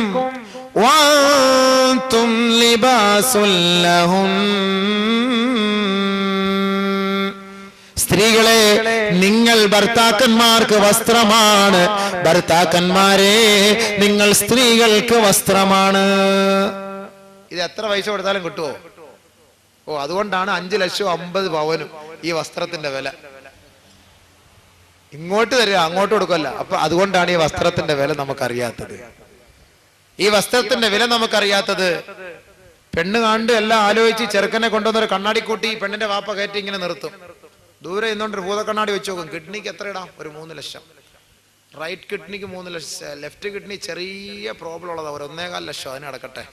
വഅൻതും ലിബാസുൽ ലഹുൻ. സ്ത്രീകളെ, നിങ്ങൾ ഭർത്താക്കന്മാർക്ക് വസ്ത്രമാണ്, ഭർത്താക്കന്മാരെ നിങ്ങൾ സ്ത്രീകൾക്ക് വസ്ത്രമാണ്. ഇത് എത്ര പൈസ കൊടുത്താലും കിട്ടുമോ? അതുകൊണ്ടാണ് 5 ലക്ഷം 50 പവനും ഈ വസ്ത്രത്തിന്റെ വില. ഇങ്ങോട്ട് തരിക, അങ്ങോട്ട് കൊടുക്കല്ല. അപ്പൊ അതുകൊണ്ടാണ് ഈ വസ്ത്രത്തിന്റെ വില നമുക്കറിയാത്തത്. ഈ വസ്ത്രത്തിന്റെ വില നമുക്കറിയാത്തത്. പെണ്ണ് കണ്ട് എല്ലാം ആലോചിച്ച് ചെറുക്കനെ കൊണ്ടുവന്നൊരു കണ്ണാടി കൂട്ടി പെണ്ണിന്റെ വാപ്പ കയറ്റി ഇങ്ങനെ നിർത്തും. ദൂരെ ഇന്നോണ്ടൊരു ഭൂതക്കണ്ണാടി വെച്ച് നോക്കും. കിഡ്നിക്ക് എത്ര ഇടാം? ഒരു 3 ലക്ഷം. റൈറ്റ് കിഡ്നിക്ക് 3 ലക്ഷം, ലെഫ്റ്റ് കിഡ്നി ചെറിയ പ്രോബ്ലം ഉള്ളതാ, ഒരു 1.25 ലക്ഷം. അതിന് അടക്കട്ടെ.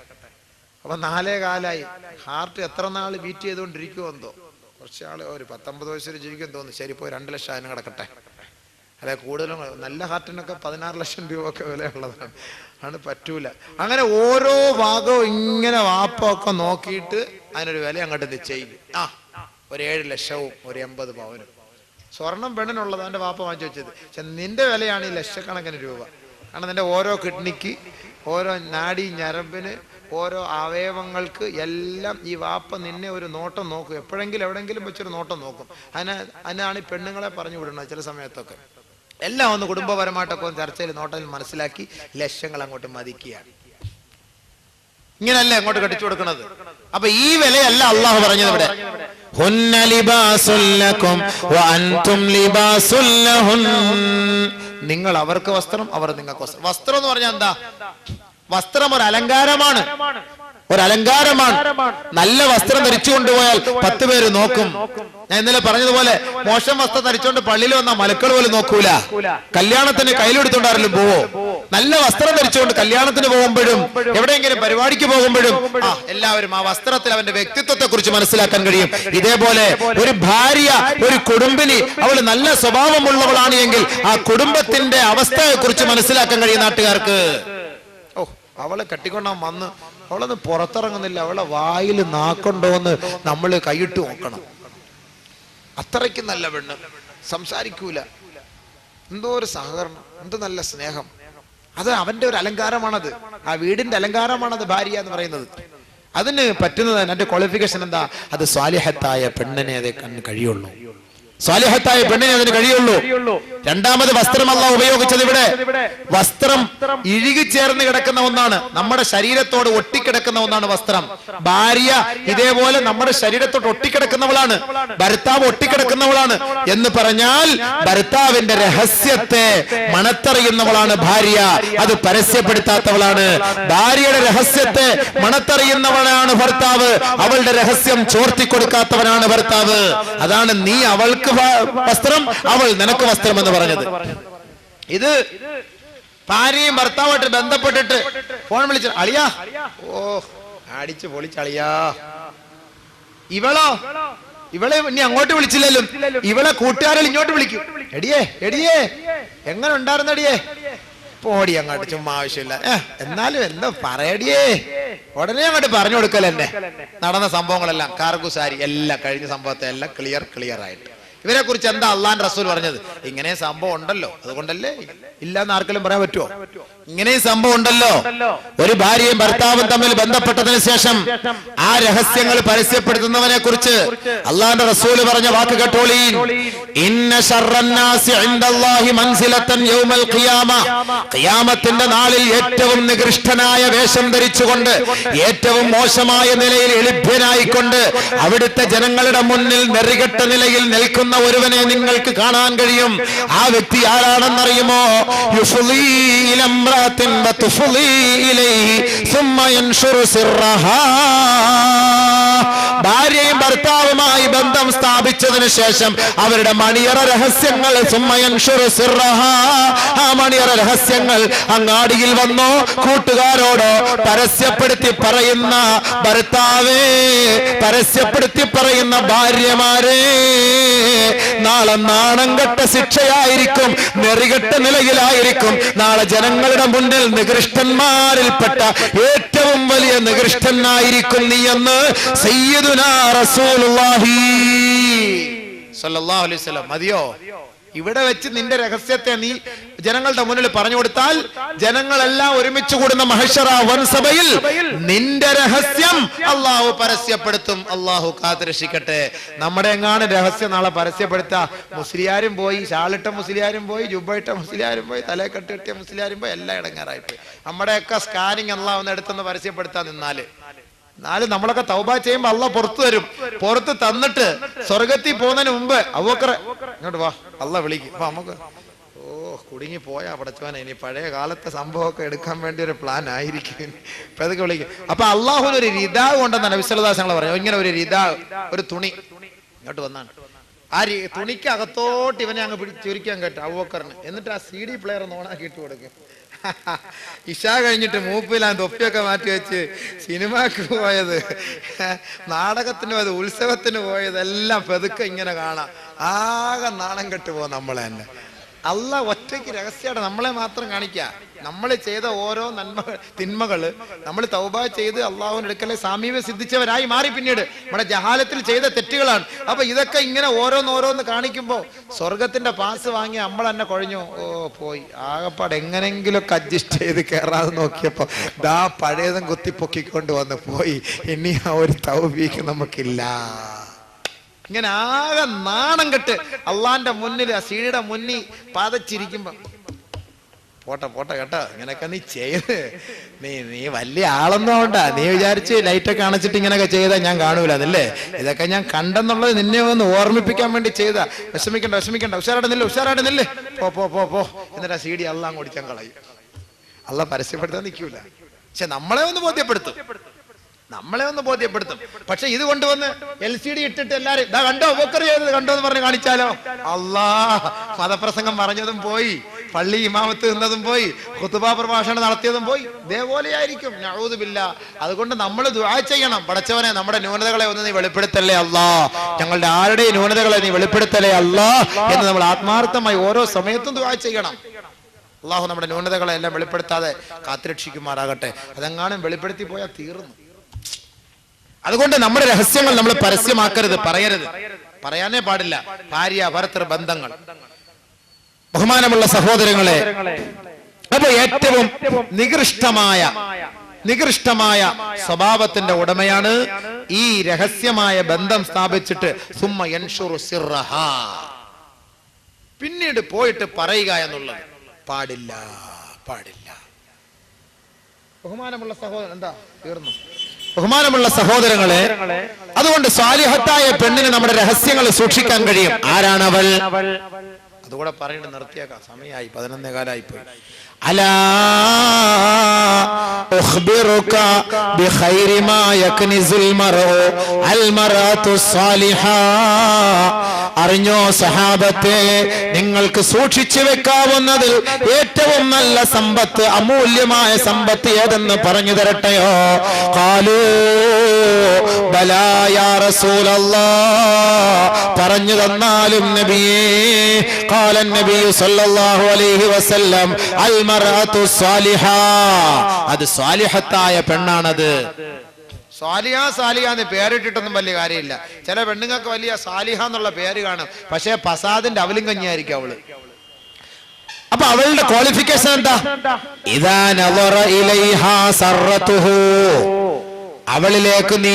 അപ്പൊ 4.25. ഹാർട്ട് എത്ര നാൾ ബീറ്റ് ചെയ്തുകൊണ്ടിരിക്കുമോ എന്തോ. കുറച്ചാള് ഒരു 19 വയസ്സിൽ ജീവിക്കും തോന്നുന്നു. ശരി, പോയി 2 ലക്ഷം അതിന് കിടക്കട്ടെ. അല്ലെ കൂടുതലും നല്ല ഹാർട്ടിനൊക്കെ 16 ലക്ഷം രൂപ ഒക്കെ വിലയുള്ളതാണ്. ആണ് പറ്റൂല. അങ്ങനെ ഓരോ ഭാഗവും ഇങ്ങനെ വാപ്പൊക്കെ നോക്കിയിട്ട് അതിനൊരു വില അങ്ങോട്ട് നിശ്ചയിക്കും. ഒരു 7 ലക്ഷവും ഒരു 80 പവനും. സ്വർണം പെണ്ണിനുള്ളത് അവന്റെ വാപ്പ വാങ്ങിച്ചു വെച്ചത്. പക്ഷെ നിന്റെ വിലയാണ് ഈ ലക്ഷക്കണക്കിന് രൂപ. കാരണം നിന്റെ ഓരോ കിഡ്നിക്ക്, ഓരോ നാഡി ഞരമ്പിന്, ഓരോ അവയവങ്ങൾക്ക് എല്ലാം ഈ വാപ്പ നിന്നെ ഒരു നോട്ടം നോക്കും. എപ്പോഴെങ്കിലും എവിടെങ്കിലും വെച്ചൊരു നോട്ടം നോക്കും. അതിനാണ് ഈ പെണ്ണുങ്ങളെ പറഞ്ഞു വിടുന്നത്. ചില സമയത്തൊക്കെ എല്ലാം ഒന്ന് കുടുംബപരമായിട്ടൊക്കെ ഒന്ന് ചർച്ചയിൽ നോട്ടത്തിൽ മനസ്സിലാക്കി ലക്ഷങ്ങൾ അങ്ങോട്ട് മതിക്കുകയാണ്. ഇങ്ങനല്ല അങ്ങോട്ട് കെട്ടിച്ചു കൊടുക്കുന്നത്. അപ്പൊ ഈ വിലയല്ല അള്ളാഹു പറഞ്ഞത് ഇവിടെ. ഹുന്ന ലിബാസുൽ ലക്കും വഅൻതും ലിബാസുൽ ലഹുൻ. നിങ്ങൾ അവർക്ക് വസ്ത്രം, അവർ നിങ്ങൾക്ക് വസ്ത്രം. വസ്ത്രം എന്ന് പറഞ്ഞാൽ എന്താ? വസ്ത്രം ഒരു അലങ്കാരമാണ്, ഒരു അലങ്കാരമാണ്. നല്ല വസ്ത്രം ധരിച്ചു കൊണ്ടുപോയാൽ 10 പേര് നോക്കും. ഞാൻ ഇന്നലെ പറഞ്ഞതുപോലെ മോശം വസ്ത്രം ധരിച്ചുകൊണ്ട് പള്ളിയിൽ വന്ന മലക്കൾ പോലും നോക്കൂല. കല്യാണത്തിന് കയ്യിലെടുത്തുകൊണ്ടാരെങ്കിലും പോവോ? നല്ല വസ്ത്രം ധരിച്ചുകൊണ്ട് കല്യാണത്തിന് പോകുമ്പോഴും എവിടെയെങ്കിലും പരിപാടിക്ക് പോകുമ്പോഴും എല്ലാവരും ആ വസ്ത്രത്തിൽ അവന്റെ വ്യക്തിത്വത്തെ കുറിച്ച് മനസ്സിലാക്കാൻ കഴിയും. ഇതേപോലെ ഒരു ഭാര്യ, ഒരു കുടുംബിനി, അവൾ നല്ല സ്വഭാവമുള്ളവളാണ് എങ്കിൽ ആ കുടുംബത്തിന്റെ അവസ്ഥയെ കുറിച്ച് മനസ്സിലാക്കാൻ കഴിയും നാട്ടുകാർക്ക്. അവളെ കെട്ടിക്കൊണ്ടാൻ വന്ന് അവളൊന്നും പുറത്തിറങ്ങുന്നില്ല, അവളെ വായിൽ നാക്കുണ്ടോന്ന് നമ്മൾ കൈയിട്ട് നോക്കണം. അത്രയ്ക്ക് നല്ല പെണ്ണ്, സംസാരിക്കൂല, എന്തോ ഒരു സഹകരണം, എന്ത് നല്ല സ്നേഹം. അത് അവന്റെ ഒരു അലങ്കാരമാണത്, ആ വീടിന്റെ അലങ്കാരമാണത് ഭാര്യ എന്ന് പറയുന്നത്. അതിന് പറ്റുന്നത്, അതിന്റെ ക്വാളിഫിക്കേഷൻ എന്താ? അത് സ്വാലിഹത്തായ പെണ്ണിനെ അതേ കണ്ണ് കഴിയുള്ളൂ, സ്വാലിഹത്തായ പെണ്ണിനെ അതിന് കഴിയുള്ളൂ. രണ്ടാമത് വസ്ത്രം അല്ലാഹു ഉപയോഗിച്ചത് ഇവിടെ വസ്ത്രം ഇഴുകിച്ചേർന്ന് കിടക്കുന്ന ഒന്നാണ്, നമ്മുടെ ശരീരത്തോട് ഒട്ടിക്കിടക്കുന്ന ഒന്നാണ് വസ്ത്രം. ഭാര്യ ഇതേപോലെ നമ്മുടെ ശരീരത്തോട് ഒട്ടിക്കിടക്കുന്നവളാണ്, ഭർത്താവ് ഒട്ടിക്കിടക്കുന്നവളാണ് എന്ന് പറഞ്ഞാൽ ഭർത്താവിന്റെ രഹസ്യത്തെ മണത്തറിയുന്നവളാണ് ഭാര്യ, അത് പരസ്യപ്പെടുത്താത്തവളാണ്. ഭാര്യയുടെ രഹസ്യത്തെ മണത്തറിയുന്നവളാണ് ഭർത്താവ്, അവളുടെ രഹസ്യം ചോർത്തിക്കൊടുക്കാത്തവനാണ് ഭർത്താവ്. അതാണ് നീ അവൾക്ക് വസ്ത്രം, അവൾ നിനക്ക് വസ്ത്രം എന്ന് പറഞ്ഞത്. ഇത് ഭാര്യയും ഭർത്താവായിട്ട് ബന്ധപ്പെട്ടിട്ട് ഫോൺ വിളിച്ചു, അളിയാ, ഓ അടിച്ചു പൊളിച്ചളിയാ. ഇവളെ ഇനി അങ്ങോട്ട് വിളിച്ചില്ലല്ലോ, ഇവളെ കൂട്ടുകാരിൽ ഇങ്ങോട്ട് വിളിക്കും, എടിയേ എടിയേ എങ്ങനെ ഉണ്ടായിരുന്നടിയേ, പോടി അങ്ങോട്ട്, ചുമ്മാ ആവശ്യമില്ല, എന്നാലും എന്താ പറയടിയേ, ഉടനെ അങ്ങോട്ട് പറഞ്ഞു കൊടുക്കലെന്നെ. നടന്ന സംഭവങ്ങളെല്ലാം കാർഗുസാരി എല്ലാം കഴിഞ്ഞ സംഭവത്തെ എല്ലാം ക്ലിയർ ആയിട്ട്. ഇവരെ കുറിച്ച് എന്താ അള്ളാന്റെ റസൂൽ പറഞ്ഞത്? ഇങ്ങനെ സംഭവം ഉണ്ടല്ലോ, അതുകൊണ്ടല്ലേ ഇല്ലാന്ന് ആർക്കെങ്കിലും പറയാൻ പറ്റുമോ? ഇങ്ങനെ സംഭവം ഉണ്ടല്ലോ. ഒരു ഭാര്യയും ഭർത്താവും തമ്മിൽ ബന്ധപ്പെട്ടതിന് ശേഷം ആ രഹസ്യങ്ങൾ പരസ്യപ്പെടുത്തുന്നവനെ കുറിച്ച് അള്ളാന്റെ റസൂൽ പറഞ്ഞ വാക്ക് കേട്ടോളീൻ. ഇന്ന ശർറന്നാസി ഇൻദല്ലാഹി മൻസിലതൻ യൗമൽ ഖിയാമ, ഖിയാമത്തിന്റെ നാളിൽ ഏറ്റവും നികൃഷ്ടനായ വേഷം ധരിച്ചുകൊണ്ട്, ഏറ്റവും മോശമായ നിലയിൽ എളിഭ്യനായിക്കൊണ്ട് അവിടുത്തെ ജനങ്ങളുടെ മുന്നിൽ നെറികെട്ട നിലയിൽ നിൽക്കുന്ന ഒരുവനെ നിങ്ങൾക്ക് കാണാൻ കഴിയും. ആ വ്യക്തി ആരാണെന്നറിയുമോ? ഭാര്യയും ഭർത്താവുമായി ബന്ധം സ്ഥാപിച്ചതിന് ശേഷം അവരുടെ മണിയറ രഹസ്യങ്ങൾ, ആ മണിയറ രഹസ്യങ്ങൾ അങ്ങാടിയിൽ വന്നോ കൂട്ടുകാരോടോ പരസ്യപ്പെടുത്തി പറയുന്ന ഭർത്താവേ, പരസ്യപ്പെടുത്തി പറയുന്ന ഭാര്യമാരെ, നാളെ നാണം കെട്ട ശിക്ഷയായിരിക്കും, നെറികെട്ട നിലയിലായിരിക്കും. നാളെ ജനങ്ങളുടെ മുന്നിൽ നികൃഷ്ടന്മാരിൽപ്പെട്ട ഏറ്റവും വലിയ നികൃഷ്ടനായിരിക്കും നീ എന്ന് സയ്യിദുനാ റസൂലുള്ളാഹി സ്വല്ലല്ലാഹു അലൈഹി വസല്ലം. മതിയോ? ഇവിടെ വെച്ച് നിന്റെ രഹസ്യത്തെ നീ ജനങ്ങളുടെ മുന്നിൽ പറഞ്ഞു കൊടുത്താൽ ജനങ്ങളെല്ലാം ഒരുമിച്ച് കൂടുന്ന മഹ്ശറ വൻസഭയിൽ നിന്റെ രഹസ്യം അള്ളാഹു പരസ്യപ്പെടുത്തും. അള്ളാഹു കാത്തുരക്ഷിക്കട്ടെ. നമ്മുടെ എങ്ങാണ് രഹസ്യം നാളെ പരസ്യപ്പെടുത്താ, മുസ്ലിയാരും പോയി, ഷാളിട്ട മുസ്ലിയാരും പോയി, ജുബയിട്ട മുസ്ലിയാരും പോയി, തലക്കെട്ട് കെട്ടിയ മുസ്ലിയാരും പോയി, എല്ലാം ഇടങ്ങാറായി പോയി. നമ്മുടെയൊക്കെ സ്കാനിങ് അള്ളാഹു ഒന്ന് എടുത്തെന്ന് പരസ്യപ്പെടുത്താൻ നിന്നാല് നമ്മളൊക്കെ തൗബ ചെയ്യുമ്പോ അള്ളാഹ് പുറത്തു തരും. പുറത്ത് തന്നിട്ട് സ്വർഗത്തിൽ പോകുന്നതിന് മുമ്പ് അബൂബക്കർ ഇങ്ങോട്ട് വാ, അള്ളാഹ് വിളിക്കും. അപ്പൊ നമുക്ക് കുടുങ്ങി പോയാ പടച്ചവനെ, ഇനി പഴയ കാലത്തെ സംഭവമൊക്കെ എടുക്കാൻ വേണ്ടി ഒരു പ്ലാൻ ആയിരിക്കും. ഇപ്പൊ അതൊക്കെ വിളിക്കും. അപ്പൊ അള്ളാഹുവിന് ഒരു റിദാവ് കൊണ്ടെന്നാണ് നബി സല്ലല്ലാഹു അലൈഹി വസല്ലം പറഞ്ഞു. ഇങ്ങനെ ഒരു റിദാവ്, ഒരു തുണി ഇങ്ങോട്ട് വന്നാണ്. ആ തുണിക്ക് അകത്തോട്ട് ഇവനെ അങ്ങ് ചുരുക്കാൻ കേട്ടോ അബൂബക്കറിന്. എന്നിട്ട് ആ CD പ്ലെയർ ഒന്ന് ഓണാക്കി ഇട്ട് കൊടുക്കും. ഇശാ കഴിഞ്ഞിട്ട് മൂപ്പിലാൻ തൊപ്പിയൊക്കെ മാറ്റി വെച്ച് സിനിമക്ക് പോയത്, നാടകത്തിന് പോയത്, ഉത്സവത്തിന് പോയതെല്ലാം പെതുക്കെ ഇങ്ങനെ കാണാം. ആകെ നാണം കെട്ട് പോകും നമ്മളെ തന്നെ. അള്ളാഹ് ഒറ്റയ്ക്ക് രഹസ്യമായിട്ട് നമ്മളെ മാത്രം കാണിക്കുക. നമ്മൾ ചെയ്ത ഓരോ തിന്മകള് നമ്മൾ തൗബ ചെയ്ത് അള്ളാഹുവിന്റെ അടുക്കലെ സാമീപ്യം സിദ്ധിച്ചവരായി മാറി. പിന്നീട് നമ്മുടെ ജഹാലത്തിൽ ചെയ്ത തെറ്റുകളാണ്. അപ്പൊ ഇതൊക്കെ ഇങ്ങനെ ഓരോന്നോരോന്ന് കാണിക്കുമ്പോ സ്വർഗത്തിന്റെ പാസ് വാങ്ങി നമ്മൾ തന്നെ കുഴഞ്ഞു പോയി. ആകപ്പാട് എങ്ങനെങ്കിലുമൊക്കെ അഡ്ജസ്റ്റ് ചെയ്ത് കയറാതെ നോക്കിയപ്പോ ദാ പഴയതും കുത്തിപ്പൊക്കിക്കൊണ്ട് വന്ന് പോയി. ഇനി ആ ഒരു തൗബീക്ക് നമുക്കില്ല. ഇങ്ങനെ ആകെ നാണം കെട്ട് അള്ളാന്റെ മുന്നിൽ, ആ സീഡിയുടെ മുന്നിൽ പാതച്ചിരിക്കുമ്പോ പോട്ടെ കേട്ടോ, ഇങ്ങനെയൊക്കെ നീ ചെയ്ത് നീ വലിയ ആളൊന്നും ആവണ്ട. നീ വിചാരിച്ച് ലൈറ്റൊക്കെ അണച്ചിട്ട് ഇങ്ങനെയൊക്കെ ചെയ്താ ഞാൻ കാണൂല അതല്ലേ? ഇതൊക്കെ ഞാൻ കണ്ടെന്നുള്ളത് നിന്നെ ഒന്ന് ഓർമ്മിപ്പിക്കാൻ വേണ്ടി ചെയ്താ. വിഷമിക്കണ്ട, ഉഷാറായിട്ട് നില്ലേ, പോ. എന്നിട്ട് ആ CD അള്ളാഹ് ഓടിച്ചാൻ കളയും. അള്ളാഹ് പരസ്യപ്പെടുത്താൻ നിൽക്കൂല. പക്ഷെ നമ്മളെ ഒന്ന് ബോധ്യപ്പെടുത്തും. പക്ഷെ ഇത് കൊണ്ടുവന്ന് LCD ഇട്ടിട്ട് എല്ലാരും ഇതാ കണ്ടോ, ബോക്കർ ചെയ്തത് കണ്ടോ എന്ന് പറഞ്ഞ് കാണിച്ചാലോ? അല്ലാഹ്, മതപ്രസംഗം പറഞ്ഞതും പോയി, പള്ളി ഇമാമത്ത് നിന്നതും പോയി, ഖുതുബ പ്രഭാഷണം നടത്തിയതും പോയി. ഇതേപോലെയായിരിക്കും. നഊദു ബില്ലാഹ്. അതുകൊണ്ട് നമ്മൾ ദുആ ചെയ്യണം. പടച്ചവനെ, നമ്മുടെ ന്യൂനതകളെ ഒന്ന് നീ വെളിപ്പെടുത്തല്ലേ അല്ലാഹ്, ഞങ്ങളുടെ ആരുടെയും ന്യൂനതകളെ നീ വെളിപ്പെടുത്തല്ലേ അല്ലാഹ് എന്ന് നമ്മൾ ആത്മാർത്ഥമായി ഓരോ സമയത്തും ദുആ ചെയ്യണം. അള്ളാഹു നമ്മുടെ ന്യൂനതകളെ എല്ലാം വെളിപ്പെടുത്താതെ കാത്തുരക്ഷിക്കുമാറാകട്ടെ. അതെങ്ങാനും വെളിപ്പെടുത്തി പോയാൽ തീർന്നു. അതുകൊണ്ട് നമ്മുടെ രഹസ്യങ്ങൾ നമ്മൾ പരസ്യമാക്കരുത്, പറയരുത്, പറയാനേ പാടില്ല. ഭാര്യ ഭർത്തൃ ബന്ധങ്ങൾ. ബഹുമാനമുള്ള സഹോദരങ്ങളെ, അപ്പൊ ഏറ്റവും നികൃഷ്ടമായ സ്വഭാവത്തിന്റെ ഉടമയാണ് ഈ രഹസ്യമായ ബന്ധം സ്ഥാപിച്ചിട്ട് സുമ്മ യൻഷുറു സിർറഹാ, പിന്നീട് പോയിട്ട് പറയുക എന്നുള്ളത് പാടില്ല. ബഹുമാനമുള്ള സഹോദരൻ, എന്താ തീർന്നു? ബഹുമാനമുള്ള സഹോദരങ്ങളെ, അതുകൊണ്ട് സാലിഹത്തായ പെണ്ണിന് നമ്മുടെ രഹസ്യങ്ങൾ സൂക്ഷിക്കാൻ കഴിയും. ആരാണ് അവൾ? അതുകൂടെ പറഞ്ഞിട്ട് നിർത്തിയേക്കാം, സമയമായി, 11 കാലായി പോയി. അലാ ഉഖ്ബിറുക ബിഖൈരി മാ യക്നിസുൽ മർഉ അൽ മർഅതു സാലിഹാ. അറിഞ്ഞോ സഹാബത്തെ, നിങ്ങൾക്ക് സൂക്ഷിച്ചു വെക്കാവുന്നതിൽ ഏറ്റവും നല്ല സമ്പത്ത്, അമൂല്യമായ സമ്പത്ത് ഏതെന്ന് പറഞ്ഞു തരട്ടെയോ? ഖാലൂ ബലാ യാ റസൂലല്ലാഹ്, പറഞ്ഞു തന്നാലും നബിയേ. ഖാല നബി സല്ലല്ലാഹു അലൈഹി വസല്ലം അൽ മർഅതു സാലിഹാ, അത് സാലിഹത്തായ പെണ്ണാണത്. സാലിഹ എന്ന് പേരിട്ടിട്ടൊന്നും വലിയ കാര്യമില്ല. ചില പെണ്ണുങ്ങൾക്ക് വലിയ സാലിഹ എന്നുള്ള പേര് കാണും, പക്ഷേ ഫസാദിന്റെ അവലിംഗഞ്ഞായിരിക്കും അവള്. അപ്പൊ അവളുടെ ക്വാളിഫിക്കേഷൻ എന്താ? ഇദാ നളറ ഇലൈഹാ സർറതുഹു, അവളിലേക്ക് നീ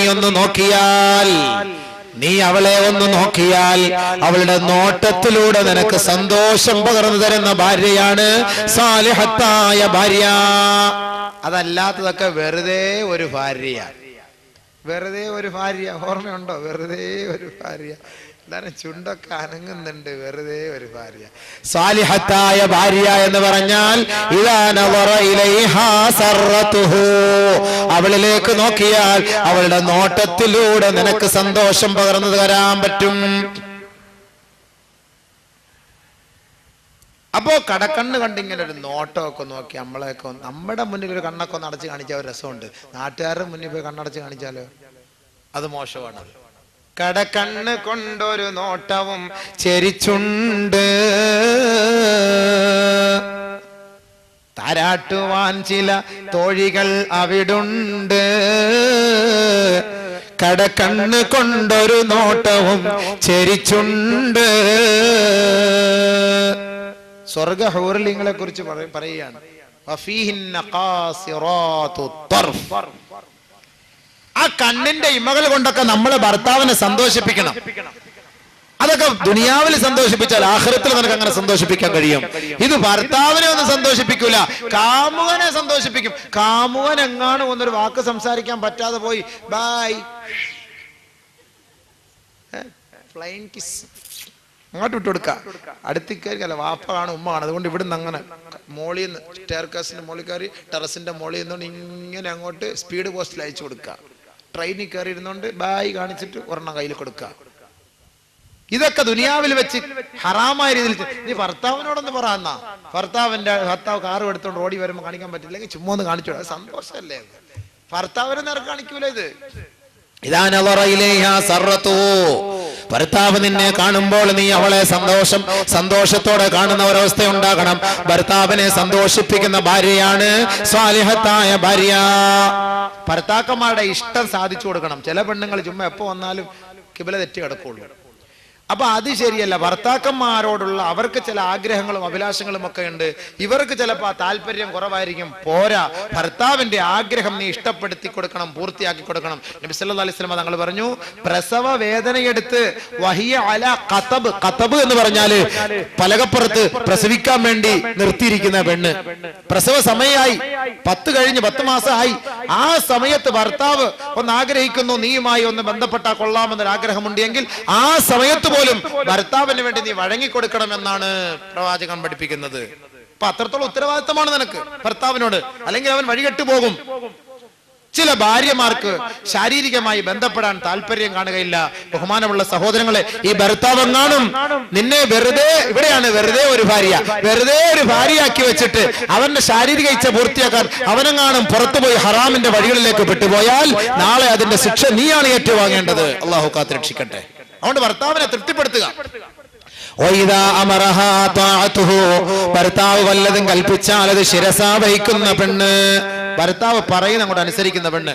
അവളെ ഒന്ന് നോക്കിയാൽ അവളുടെ നോട്ടത്തിലൂടെ നിനക്ക് സന്തോഷം പകർന്നു തരുന്ന ഭാര്യയാണ് സാലിഹത്തായ ഭാര്യ. അതല്ലാത്തതൊക്കെ വെറുതെ ഒരു ഭാര്യ. ഓർമ്മയുണ്ടോ? വെറുതെ ഒരു ഭാര്യ. എന്താണ് ചുണ്ടൊക്കെ അനങ്ങുന്നുണ്ട്, വെറുതെ ഒരു ഭാര്യ. സാലിഹത്തായ ഭാര്യ എന്ന് പറഞ്ഞാൽ ഇദാ നളറ ഇലൈഹാ സർറതുഹു, അവളിലേക്ക് നോക്കിയാൽ അവളുടെ നോട്ടത്തിലൂടെ നിനക്ക് സന്തോഷം പകർന്നു തരാൻ പറ്റും. അപ്പോ കടക്കണ്ണ് കണ്ടിങ്ങനെ ഒരു നോട്ടമൊക്കെ നോക്കി നമ്മളെയൊക്കെ നമ്മുടെ മുന്നിൽ ഒരു കണ്ണൊക്കെ ഒന്ന് അടച്ച് കാണിച്ചാൽ ഒരു രസമുണ്ട്. നാട്ടുകാരുടെ മുന്നിൽ പോയി കണ്ണടച്ച് കാണിച്ചാലോ അത് മോശമാണ്. കടക്കണ്ണ് കൊണ്ടൊരു നോട്ടവും ചെരിച്ചുണ്ട്, താരാട്ടുവാൻ ചില തോഴികൾ അവിടുണ്ട്. കടക്കണ്ണ് കൊണ്ടൊരു നോട്ടവും ചെരിച്ചുണ്ട്. സ്വർഗ ഹൂറലിങ്ങളെ കുറിച്ച് പറയുകയാണ്. ആ കണ്ണിന്റെ ഇമകൾ കൊണ്ടൊക്കെ നമ്മളെ ഭർത്താവിനെ സന്തോഷിപ്പിക്കണം. അതൊക്കെ ദുനിയാവിൽ സന്തോഷിപ്പിച്ചാൽ ആഖിറത്തിൽ നിനക്ക് അങ്ങനെ സന്തോഷിപ്പിക്കാൻ കഴിയും. ഇത് ഭർത്താവിനെ ഒന്നും സന്തോഷിപ്പിക്കൂല, കാമുകനെ സന്തോഷിപ്പിക്കും. കാമുകൻ എങ്ങാനും ഒന്നൊരു വാക്ക് സംസാരിക്കാൻ പറ്റാതെ പോയി ബൈ ഫ്ലൈൻ കിസ് അങ്ങോട്ട് വിട്ടു കൊടുക്കുക. അടുത്തേക്കല്ല, വാപ്പ കാണും, ഉമ്മ കാണും. അതുകൊണ്ട് ഇവിടുന്ന് അങ്ങനെ മോളിൽ നിന്ന് സ്റ്റെയർകേസിന്റെ മോളിൽ കയറി ടെറസിന്റെ മോളിൽ നിന്നുകൊണ്ട് ഇങ്ങനെ അങ്ങോട്ട് സ്പീഡ് പോസ്റ്റിൽ അയച്ചു കൊടുക്കുക. ട്രെയിനിൽ കയറി ഇരുന്നുകൊണ്ട് ബായ് കാണിച്ചിട്ട് ഒരെണ്ണം കയ്യിൽ കൊടുക്കുക. ഇതൊക്കെ ദുനിയാവിൽ വെച്ച് ഹറാമായ രീതിയിൽ. നീ ഭർത്താവിനോടൊന്ന് പറയാന്നാ, ഭർത്താവ് കാറും എടുത്തോണ്ട് ഓടി വരുമ്പോ കാണിക്കാൻ പറ്റില്ലെങ്കിൽ ചുമ്മാ ഒന്ന് കാണിച്ചു. സന്തോഷമല്ലേ? ഭർത്താവിനെ നേരെ കാണിക്കൂല ഇത്. ഭർത്താവ് നിന്നെ കാണുമ്പോൾ നീ അവളെ സന്തോഷത്തോടെ കാണുന്ന ഒരവസ്ഥ ഉണ്ടാകണം. ഭർത്താവിനെ സന്തോഷിപ്പിക്കുന്ന ഭാര്യയാണ് സ്വാലിഹത്തായ ഭാര്യ. ഭർത്താക്കന്മാരുടെ ഇഷ്ടം സാധിച്ചു കൊടുക്കണം. ചില പെണ്ണുങ്ങൾ ചുമ്മാ എപ്പോ വന്നാലും കിബില തെറ്റി കിടക്കുള്ളൂ. അപ്പൊ അത് ശരിയല്ല. ഭർത്താക്കന്മാരോടുള്ള അവർക്ക് ചില ആഗ്രഹങ്ങളും അഭിലാഷങ്ങളും ഒക്കെ ഉണ്ട്. ഇവർക്ക് ചിലപ്പോൾ താല്പര്യം കുറവായിരിക്കും. പോരാ, ഭർത്താവിന്റെ ആഗ്രഹം നീ ഇഷ്ടപ്പെടുത്തി കൊടുക്കണം, പൂർത്തിയാക്കി കൊടുക്കണം. നബി സല്ലല്ലാഹു അലൈഹി വസല്ലം തങ്ങൾ പറഞ്ഞു, പ്രസവ വേദനയെടുത്ത് വഹിയ അല ഖതബ്, ഖതബ് എന്ന് പറഞ്ഞാല് പലകപ്പുറത്ത് പ്രസവിക്കാൻ വേണ്ടി നിർത്തിയിരിക്കുന്ന പെണ്ണ്. പ്രസവ സമയമായി, 10 മാസമായി. ആ സമയത്ത് ഭർത്താവ് ഒന്ന് ആഗ്രഹിക്കുന്നു, നീയുമായി ഒന്ന് ബന്ധപ്പെട്ടാൽ കൊള്ളാമെന്നൊരു ആഗ്രഹമുണ്ടെങ്കിൽ ആ സമയത്ത് പോലും ഭർത്താവിന് വേണ്ടി നീ വഴങ്ങിക്കൊടുക്കണമെന്നാണ് പ്രവാചകൻ പഠിപ്പിക്കുന്നത്. അപ്പൊ അത്രത്തോളം ഉത്തരവാദിത്തമാണ് നിനക്ക് ഭർത്താവിനോട്, അല്ലെങ്കിൽ അവൻ വഴികെട്ടു പോകും. ചില ഭാര്യമാർക്ക് ശാരീരികമായി ബന്ധപ്പെടാൻ താല്പര്യം കാണുകയില്ല. ബഹുമാനമുള്ള സഹോദരങ്ങളെ, ഈ ഭർത്താവെങ്ങാനും നിന്നെ വെറുതെ ഒരു ഭാര്യയാക്കി വെച്ചിട്ട് അവന്റെ ശാരീരിക ഇച്ഛ പൂർത്തിയാക്കാൻ അവനെങ്ങാനും പുറത്തുപോയി ഹറാമിന്റെ വഴികളിലേക്ക് പെട്ടുപോയാൽ നാളെ അതിന്റെ ശിക്ഷ നീയാണ് ഏറ്റുവാങ്ങേണ്ടത്. അള്ളാഹു കാത്തുരക്ഷിക്കട്ടെ. അതുകൊണ്ട് ഭർത്താവിനെ തൃപ്തിപ്പെടുത്തുക. ഭർത്താവ് വല്ലതും കൽപ്പിച്ചാൽ അത് ശിരസാ വഹിക്കുന്ന പെണ്ണ്, ഭർത്താവ് പറയുന്ന അങ്ങോട്ട് അനുസരിക്കുന്ന പെണ്ണ്.